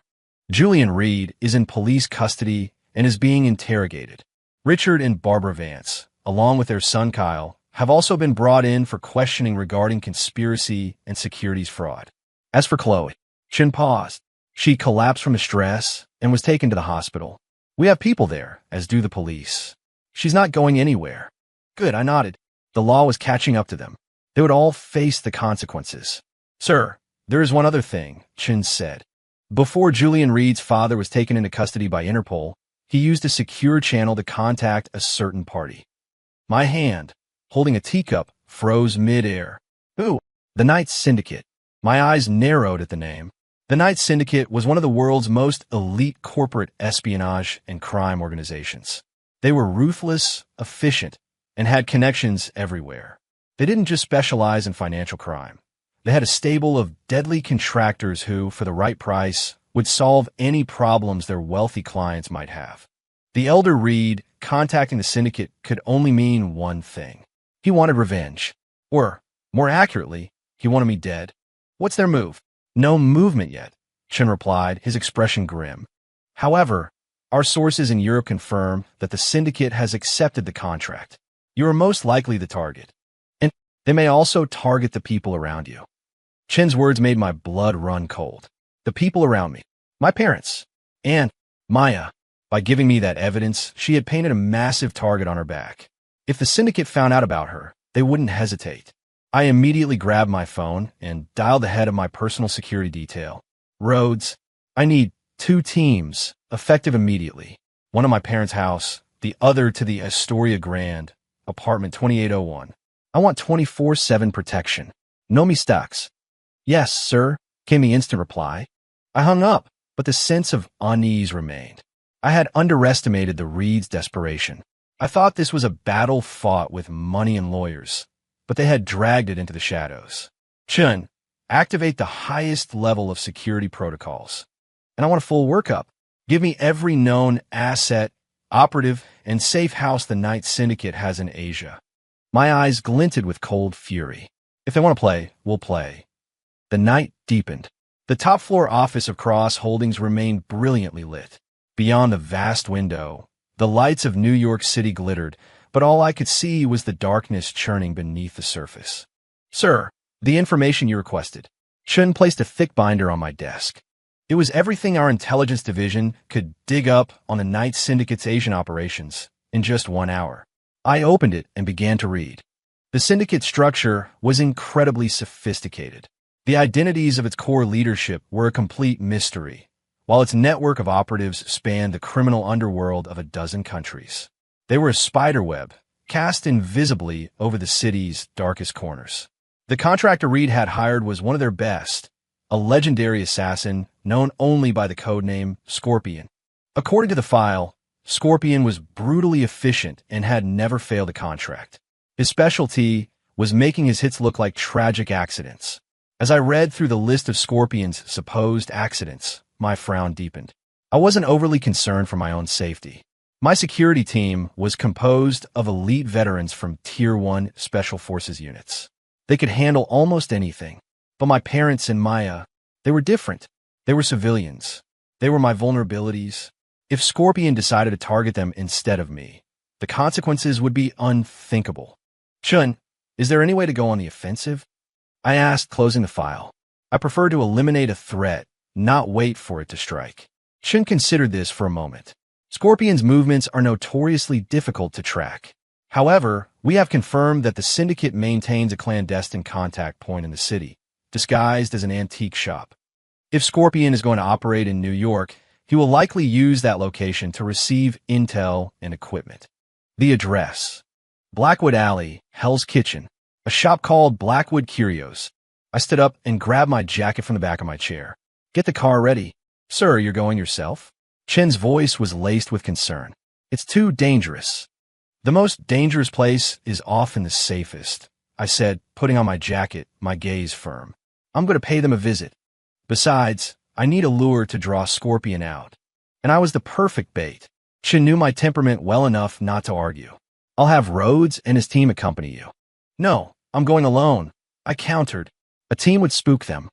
Julian Reed is in police custody and is being interrogated. Richard and Barbara Vance, along with their son Kyle, have also been brought in for questioning regarding conspiracy and securities fraud. As for Chloe, Chin paused. She collapsed from stress and was taken to the hospital. We have people there, as do the police. She's not going anywhere. Good, I nodded. The law was catching up to them. They would all face the consequences. Sir, there is one other thing, Chin said. Before Julian Reed's father was taken into custody by Interpol, he used a secure channel to contact a certain party. My hand, holding a teacup, froze mid-air. Who? The Knight Syndicate. My eyes narrowed at the name. The Knight Syndicate was one of the world's most elite corporate espionage and crime organizations. They were ruthless, efficient, and had connections everywhere. They didn't just specialize in financial crime. They had a stable of deadly contractors who, for the right price, would solve any problems their wealthy clients might have. The elder Reed contacting the syndicate could only mean one thing. He wanted revenge. Or, more accurately, he wanted me dead. What's their move? No movement yet, Chin replied, his expression grim. However, our sources in Europe confirm that the syndicate has accepted the contract. You are most likely the target. And they may also target the people around you. Chin's words made my blood run cold. The people around me. My parents. And Maya. By giving me that evidence, she had painted a massive target on her back. If the syndicate found out about her, they wouldn't hesitate. I immediately grabbed my phone and dialed the head of my personal security detail. Rhodes, I need 2 teams, effective immediately. One at my parents' house, the other to the Astoria Grand, apartment 2801. I want 24/7 protection. No mistakes. Yes, sir, came the instant reply. I hung up, but the sense of unease remained. I had underestimated the Reed's desperation. I thought this was a battle fought with money and lawyers, but they had dragged it into the shadows. Chun, activate the highest level of security protocols. And I want a full workup. Give me every known asset, operative, and safe house the Knight Syndicate has in Asia. My eyes glinted with cold fury. If they want to play, we'll play. The night deepened. The top-floor office of Cross Holdings remained brilliantly lit. Beyond the vast window, the lights of New York City glittered, but all I could see was the darkness churning beneath the surface. Sir, the information you requested. Chun placed a thick binder on my desk. It was everything our intelligence division could dig up on the Knight Syndicate's Asian operations in just 1 hour. I opened it and began to read. The syndicate structure was incredibly sophisticated. The identities of its core leadership were a complete mystery, while its network of operatives spanned the criminal underworld of a dozen countries. They were a spiderweb, cast invisibly over the city's darkest corners. The contractor Reed had hired was one of their best, a legendary assassin known only by the codename Scorpion. According to the file, Scorpion was brutally efficient and had never failed a contract. His specialty was making his hits look like tragic accidents. As I read through the list of Scorpion's supposed accidents, my frown deepened. I wasn't overly concerned for my own safety. My security team was composed of elite veterans from Tier 1 Special Forces units. They could handle almost anything. But my parents and Maya, they were different. They were civilians. They were my vulnerabilities. If Scorpion decided to target them instead of me, the consequences would be unthinkable. Chun, is there any way to go on the offensive? I asked, closing the file. I prefer to eliminate a threat, not wait for it to strike. Chun considered this for a moment. Scorpion's movements are notoriously difficult to track. However, we have confirmed that the syndicate maintains a clandestine contact point in the city, disguised as an antique shop. If Scorpion is going to operate in New York, he will likely use that location to receive intel and equipment. The address: Blackwood Alley, Hell's Kitchen, a shop called Blackwood Curios. I stood up and grabbed my jacket from the back of my chair. Get the car ready. Sir, you're going yourself? Chen's voice was laced with concern. It's too dangerous. The most dangerous place is often the safest, I said, putting on my jacket, my gaze firm. I'm going to pay them a visit. Besides, I need a lure to draw Scorpion out. And I was the perfect bait. Chen knew my temperament well enough not to argue. I'll have Rhodes and his team accompany you. No, I'm going alone, I countered. A team would spook them.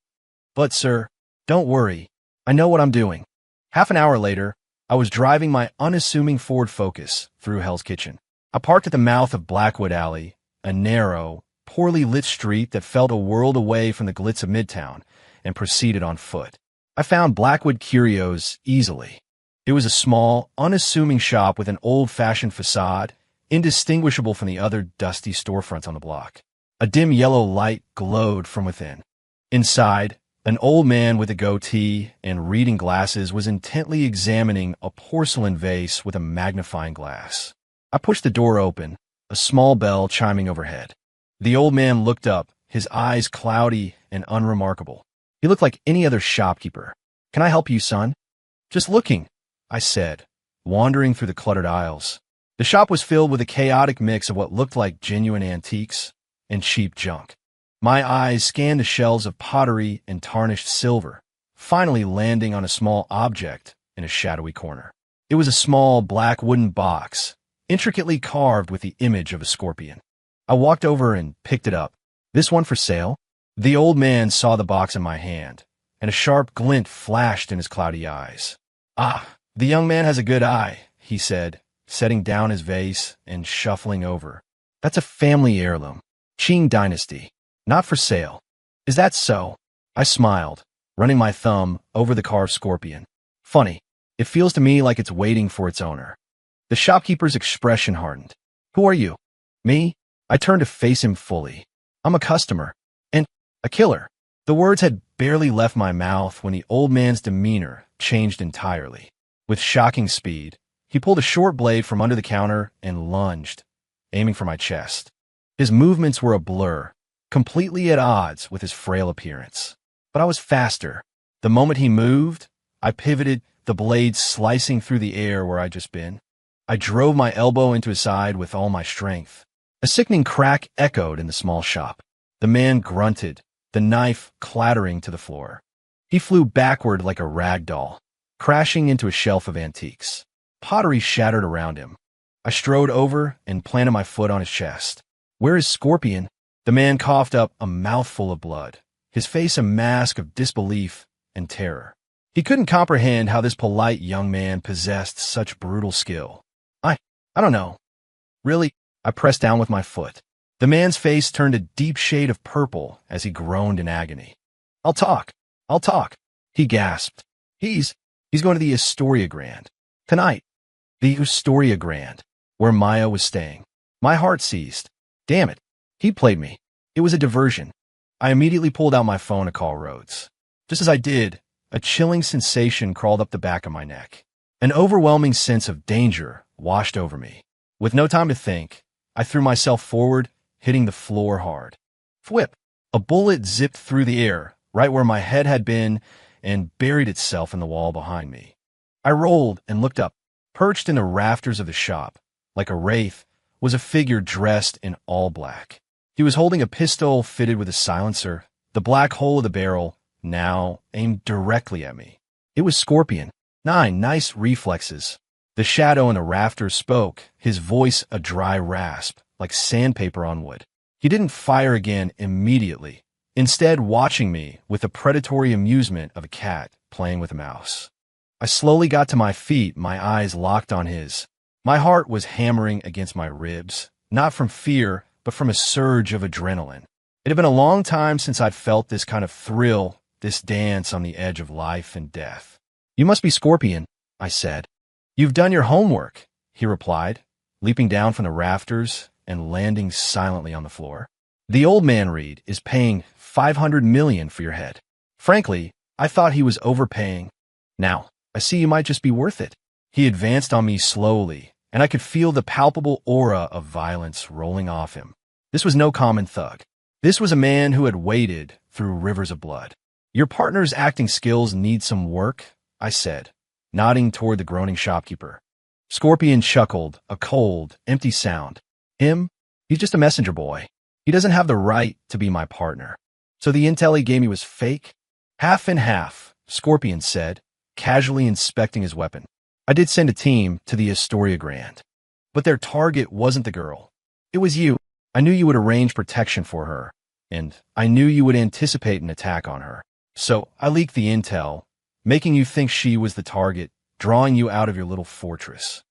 But, sir, don't worry. I know what I'm doing. Half an hour later, I was driving my unassuming Ford Focus through Hell's Kitchen. I parked at the mouth of Blackwood Alley, a narrow, poorly lit street that felt a world away from the glitz of Midtown, and proceeded on foot. I found Blackwood Curios easily. It was a small, unassuming shop with an old-fashioned facade, indistinguishable from the other dusty storefronts on the block. A dim yellow light glowed from within. Inside, an old man with a goatee and reading glasses was intently examining a porcelain vase with a magnifying glass. I pushed the door open, a small bell chiming overhead. The old man looked up, his eyes cloudy and unremarkable. He looked like any other shopkeeper. Can I help you, son? Just looking, I said, wandering through the cluttered aisles. The shop was filled with a chaotic mix of what looked like genuine antiques and cheap junk. My eyes scanned the shelves of pottery and tarnished silver, finally landing on a small object in a shadowy corner. It was a small black wooden box, intricately carved with the image of a scorpion. I walked over and picked it up. This one for sale? The old man saw the box in my hand, and a sharp glint flashed in his cloudy eyes. Ah, the young man has a good eye, he said, setting down his vase and shuffling over. That's a family heirloom. Qing Dynasty. Not for sale. Is that so? I smiled, running my thumb over the carved scorpion. Funny. It feels to me like it's waiting for its owner. The shopkeeper's expression hardened. Who are you? Me? I turned to face him fully. I'm a customer. And a killer. The words had barely left my mouth when the old man's demeanor changed entirely. With shocking speed, he pulled a short blade from under the counter and lunged, aiming for my chest. His movements were a blur, completely at odds with his frail appearance. But I was faster. The moment he moved, I pivoted, the blade slicing through the air where I'd just been. I drove my elbow into his side with all my strength. A sickening crack echoed in the small shop. The man grunted, the knife clattering to the floor. He flew backward like a rag doll, crashing into a shelf of antiques. Pottery shattered around him. I strode over and planted my foot on his chest. Where is Scorpion? The man coughed up a mouthful of blood, his face a mask of disbelief and terror. He couldn't comprehend how this polite young man possessed such brutal skill. I don't know. Really? I pressed down with my foot. The man's face turned a deep shade of purple as he groaned in agony. I'll talk. He gasped. He's going to the Astoria Grand. Tonight. The Astoria Grand, where Maya was staying. My heart seized. Damn it. He played me. It was a diversion. I immediately pulled out my phone to call Rhodes. Just as I did, a chilling sensation crawled up the back of my neck. An overwhelming sense of danger washed over me. With no time to think, I threw myself forward, hitting the floor hard. Thwip! A bullet zipped through the air, right where my head had been, and buried itself in the wall behind me. I rolled and looked up. Perched in the rafters of the shop, like a wraith, was a figure dressed in all black. He was holding a pistol fitted with a silencer, the black hole of the barrel now aimed directly at me. It was Scorpion. 9 nice reflexes. The shadow in the rafters spoke, his voice a dry rasp, like sandpaper on wood. He didn't fire again immediately, instead watching me with the predatory amusement of a cat playing with a mouse. I slowly got to my feet, my eyes locked on his. My heart was hammering against my ribs, not from fear, but from a surge of adrenaline. It had been a long time since I'd felt this kind of thrill, this dance on the edge of life and death. You must be Scorpion, I said. You've done your homework, he replied, leaping down from the rafters and landing silently on the floor. The old man Reed is paying $500 million for your head. Frankly, I thought he was overpaying. Now, I see you might just be worth it. He advanced on me slowly, and I could feel the palpable aura of violence rolling off him. This was no common thug. This was a man who had waded through rivers of blood. Your partner's acting skills need some work, I said, nodding toward the groaning shopkeeper. Scorpion chuckled, a cold, empty sound. Him? He's just a messenger boy. He doesn't have the right to be my partner. So the intel he gave me was fake? Half and half, Scorpion said, casually inspecting his weapon. I did send a team to the Astoria Grand. But their target wasn't the girl. It was you. I knew you would arrange protection for her, and I knew you would anticipate an attack on her. So I leaked the intel, making you think she was the target, drawing you out of your little fortress.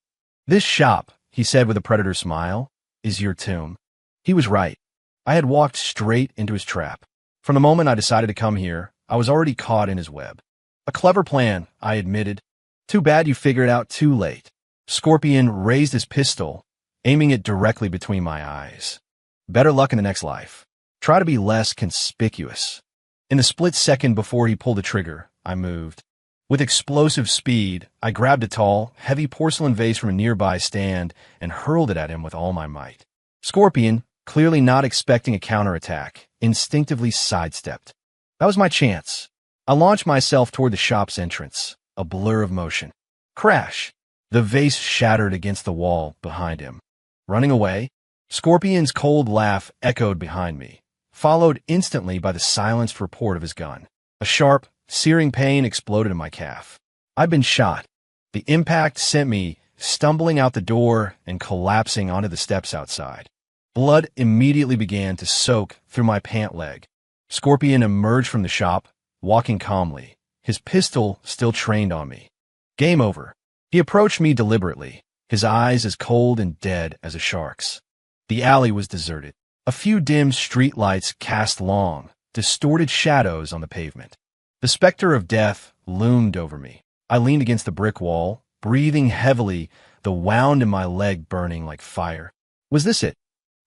This shop, he said with a predator smile, is your tomb. He was right. I had walked straight into his trap. From the moment I decided to come here, I was already caught in his web. A clever plan, I admitted. Too bad you figured it out too late. Scorpion raised his pistol, aiming it directly between my eyes. Better luck in the next life. Try to be less conspicuous. In the split second before he pulled the trigger, I moved. With explosive speed, I grabbed a tall, heavy porcelain vase from a nearby stand and hurled it at him with all my might. Scorpion, clearly not expecting a counterattack, instinctively sidestepped. That was my chance. I launched myself toward the shop's entrance, a blur of motion. Crash! The vase shattered against the wall behind him. Running away? Scorpion's cold laugh echoed behind me, followed instantly by the silenced report of his gun. A sharp, searing pain exploded in my calf. I'd been shot. The impact sent me stumbling out the door and collapsing onto the steps outside. Blood immediately began to soak through my pant leg. Scorpion emerged from the shop, walking calmly, his pistol still trained on me. Game over. He approached me deliberately, his eyes as cold and dead as a shark's. The alley was deserted. A few dim street lights cast long, distorted shadows on the pavement. The specter of death loomed over me. I leaned against the brick wall, breathing heavily, the wound in my leg burning like fire. Was this it?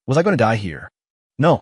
Was I going to die here? No.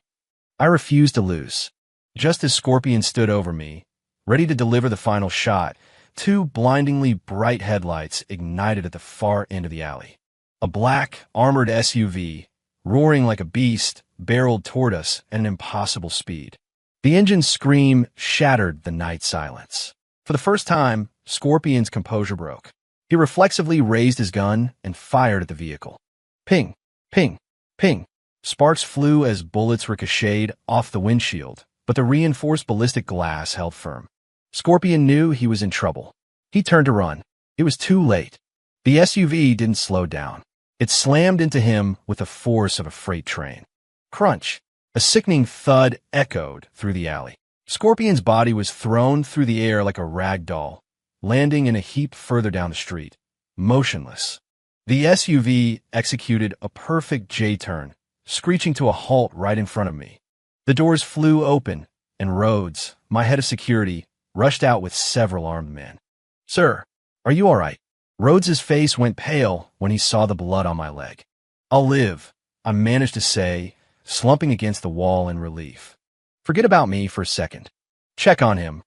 I refused to lose. Just as Scorpion stood over me, ready to deliver the final shot, two blindingly bright headlights ignited at the far end of the alley. A black, armored SUV, roaring like a beast, barreled toward us at an impossible speed. The engine's scream shattered the night silence. For the first time, Scorpion's composure broke. He reflexively raised his gun and fired at the vehicle. Ping, ping, ping. Sparks flew as bullets ricocheted off the windshield, but the reinforced ballistic glass held firm. Scorpion knew he was in trouble. He turned to run. It was too late. The SUV didn't slow down. It slammed into him with the force of a freight train. Crunch! A sickening thud echoed through the alley. Scorpion's body was thrown through the air like a rag doll, landing in a heap further down the street, motionless. The SUV executed a perfect J-turn, screeching to a halt right in front of me. The doors flew open, and Rhodes, my head of security, rushed out with several armed men. Sir, are you all right? Rhodes's face went pale when he saw the blood on my leg. I'll live, I managed to say, slumping against the wall in relief. Forget about me for a second. Check on him,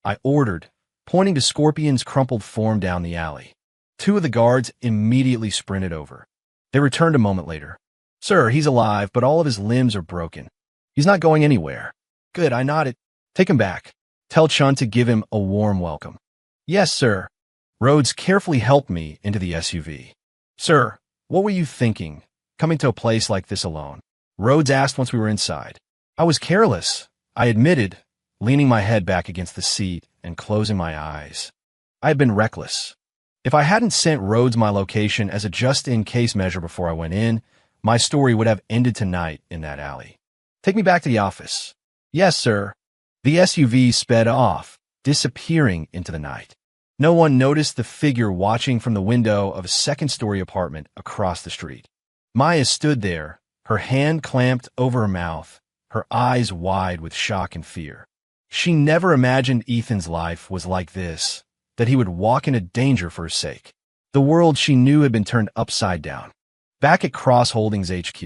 I ordered, pointing to Scorpion's crumpled form down the alley. Two of the guards immediately sprinted over. They returned a moment later. Sir, he's alive, but all of his limbs are broken. He's not going anywhere. Good, I nodded. Take him back. Tell Chun to give him a warm welcome. Yes, sir. Rhodes carefully helped me into the SUV. Sir, what were you thinking, coming to a place like this alone? Rhodes asked once we were inside. I was careless, I admitted, leaning my head back against the seat and closing my eyes. I had been reckless. If I hadn't sent Rhodes my location as a just-in-case measure before I went in, my story would have ended tonight in that alley. Take me back to the office. Yes, sir. The SUV sped off, disappearing into the night. No one noticed the figure watching from the window of a second-story apartment across the street. Maya stood there, her hand clamped over her mouth, her eyes wide with shock and fear. She never imagined Ethan's life was like this, that he would walk into danger for her sake. The world she knew had been turned upside down. Back at Cross Holdings HQ,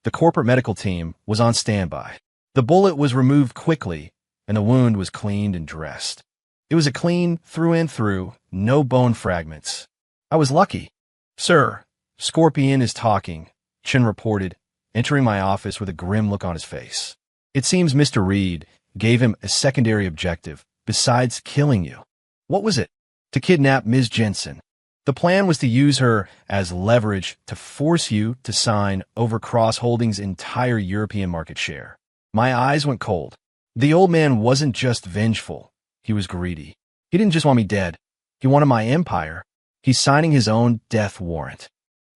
the corporate medical team was on standby. The bullet was removed quickly, and the wound was cleaned and dressed. It was a clean, through and through, no bone fragments. I was lucky. Sir, Scorpion is talking, Chen reported, entering my office with a grim look on his face. It seems Mr. Reed gave him a secondary objective, besides killing you. What was it? To kidnap Ms. Jensen. The plan was to use her as leverage to force you to sign over Cross Holdings' entire European market share. My eyes went cold. The old man wasn't just vengeful. He was greedy. He didn't just want me dead. He wanted my empire. He's signing his own death warrant.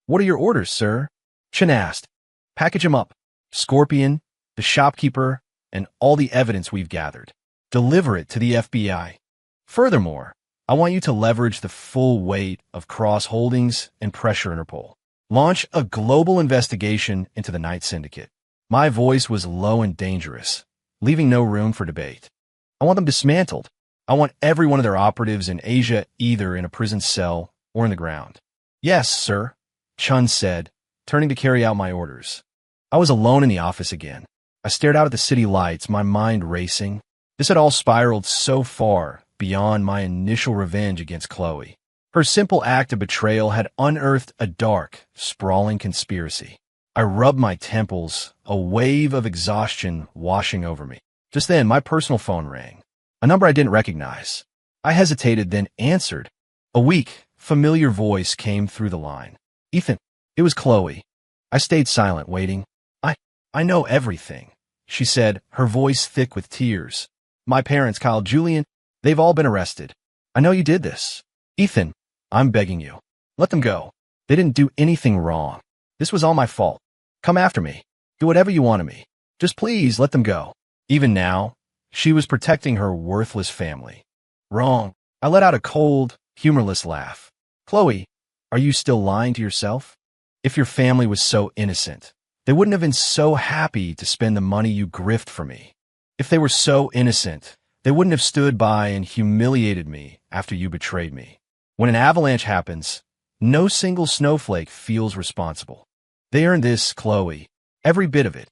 What are your orders, sir? Chen asked. Package him up. Scorpion, the shopkeeper, and all the evidence we've gathered. Deliver it to the FBI. Furthermore, I want you to leverage the full weight of Cross Holdings and pressure Interpol. Launch a global investigation into the Night Syndicate. My voice was low and dangerous, leaving no room for debate. I want them dismantled. I want every one of their operatives in Asia either in a prison cell or in the ground. Yes, sir, Chun said, turning to carry out my orders. I was alone in the office again. I stared out at the city lights, my mind racing. This had all spiraled so far beyond my initial revenge against Chloe. Her simple act of betrayal had unearthed a dark, sprawling conspiracy. I rubbed my temples, a wave of exhaustion washing over me. Just then, my personal phone rang. A number I didn't recognize. I hesitated, then answered. A weak, familiar voice came through the line. Ethan, it was Chloe. I stayed silent, waiting. I know everything, she said, her voice thick with tears. My parents, Kyle, Julian, they've all been arrested. I know you did this. Ethan, I'm begging you. Let them go. They didn't do anything wrong. This was all my fault. Come after me. Do whatever you want of me. Just please let them go. Even now, she was protecting her worthless family. Wrong. I let out a cold, humorless laugh. Chloe, are you still lying to yourself? If your family was so innocent, they wouldn't have been so happy to spend the money you grift for me. If they were so innocent, they wouldn't have stood by and humiliated me after you betrayed me. When an avalanche happens, no single snowflake feels responsible. They earned this, Chloe, every bit of it.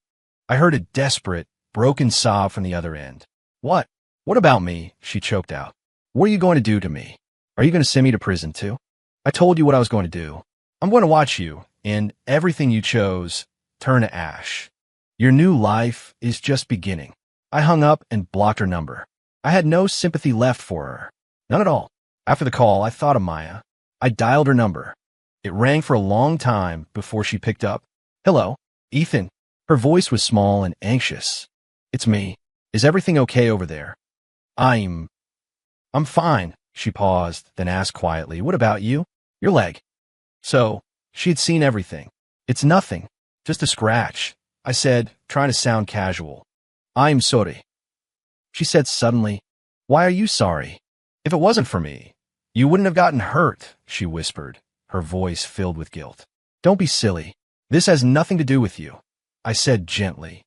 I heard a desperate, broken sob from the other end. What? What about me? She choked out. What are you going to do to me? Are you going to send me to prison too? I told you what I was going to do. I'm going to watch you, and everything you chose, turn to ash. Your new life is just beginning. I hung up and blocked her number. I had no sympathy left for her. None at all. After the call, I thought of Maya. I dialed her number. It rang for a long time before she picked up. Hello, Ethan. Her voice was small and anxious. It's me. Is everything okay over there? I'm fine. She paused, then asked quietly, what about you? Your leg. So, she had seen everything. It's nothing. Just a scratch, I said, trying to sound casual. I'm sorry. She said suddenly, why are you sorry? If it wasn't for me, you wouldn't have gotten hurt, she whispered, her voice filled with guilt. Don't be silly. This has nothing to do with you, I said gently.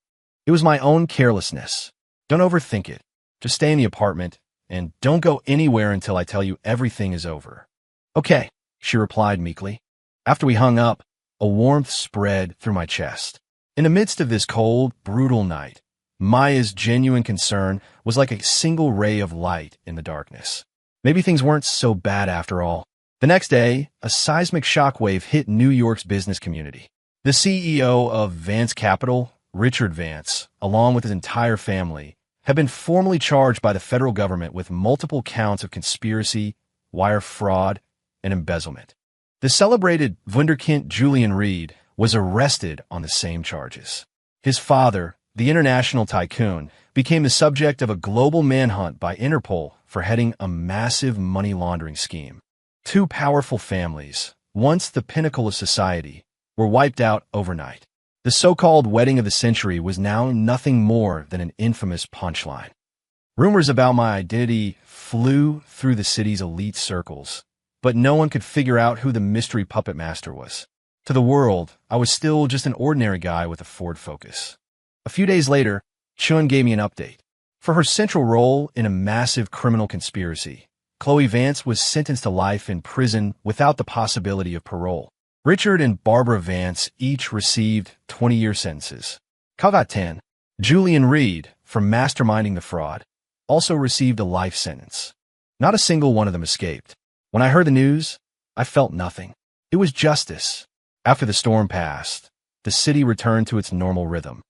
It was my own carelessness. Don't overthink it. Just stay in the apartment, and don't go anywhere until I tell you everything is over. Okay, she replied meekly. After we hung up, a warmth spread through my chest. In the midst of this cold, brutal night, Maya's genuine concern was like a single ray of light in the darkness. Maybe things weren't so bad after all. The next day, a seismic shockwave hit New York's business community. The CEO of Vance Capital, Richard Vance, along with his entire family, had been formally charged by the federal government with multiple counts of conspiracy, wire fraud, and embezzlement. The celebrated wunderkind Julian Reed was arrested on the same charges. His father, the international tycoon, became the subject of a global manhunt by Interpol for heading a massive money laundering scheme. Two powerful families, once the pinnacle of society, were wiped out overnight. The so-called wedding of the century was now nothing more than an infamous punchline. Rumors about my identity flew through the city's elite circles, but no one could figure out who the mystery puppet master was. To the world, I was still just an ordinary guy with a Ford Focus. A few days later, Chun gave me an update. For her central role in a massive criminal conspiracy, Chloe Vance was sentenced to life in prison without the possibility of parole. Richard and Barbara Vance each received 20-year sentences. Kyle got 10. Julian Reed, for masterminding the fraud, also received a life sentence. Not a single one of them escaped. When I heard the news, I felt nothing. It was justice. After the storm passed, the city returned to its normal rhythm.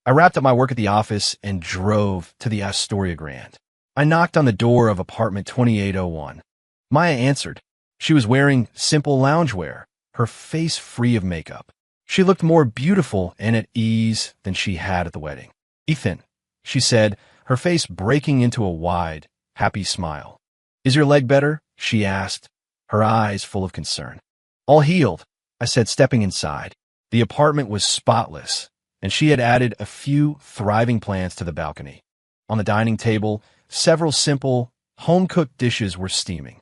I wrapped up my work at the office and drove to the Astoria Grand. I knocked on the door of apartment 2801. Maya answered. She was wearing simple loungewear, her face free of makeup. She looked more beautiful and at ease than she had at the wedding. "Ethan," she said, her face breaking into a wide, happy smile. "Is your leg better?" she asked, her eyes full of concern. "All healed," I said, stepping inside. The apartment was spotless, and she had added a few thriving plants to the balcony. On the dining table, several simple, home-cooked dishes were steaming.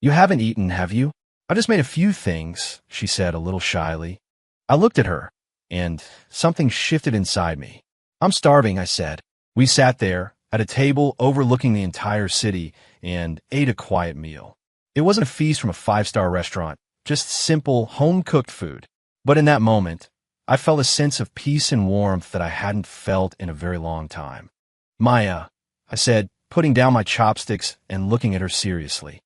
You haven't eaten, have you?" "I just made a few things," she said a little shyly. I looked at her, and something shifted inside me. "I'm starving," I said. We sat there, at a table overlooking the entire city, and ate a quiet meal. It wasn't a feast from a five-star restaurant, just simple, home-cooked food. But in that moment, I felt a sense of peace and warmth that I hadn't felt in a very long time. "Maya," I said, putting down my chopsticks and looking at her seriously.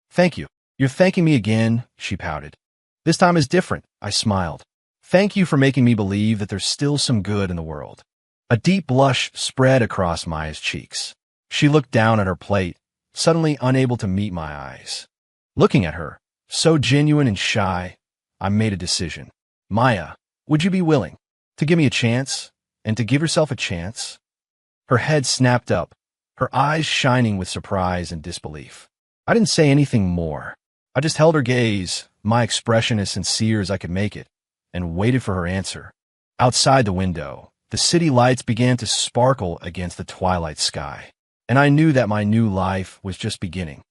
Thank you. You're thanking me again," she pouted. "This time is different," I smiled. "Thank you for making me believe that there's still some good in the world." A deep blush spread across Maya's cheeks. She looked down at her plate, suddenly unable to meet my eyes. Looking at her, so genuine and shy, I made a decision. "Maya, would you be willing to give me a chance, and to give yourself a chance?" Her head snapped up, her eyes shining with surprise and disbelief. I didn't say anything more. I just held her gaze, my expression as sincere as I could make it, and waited for her answer. Outside the window, the city lights began to sparkle against the twilight sky, and I knew that my new life was just beginning.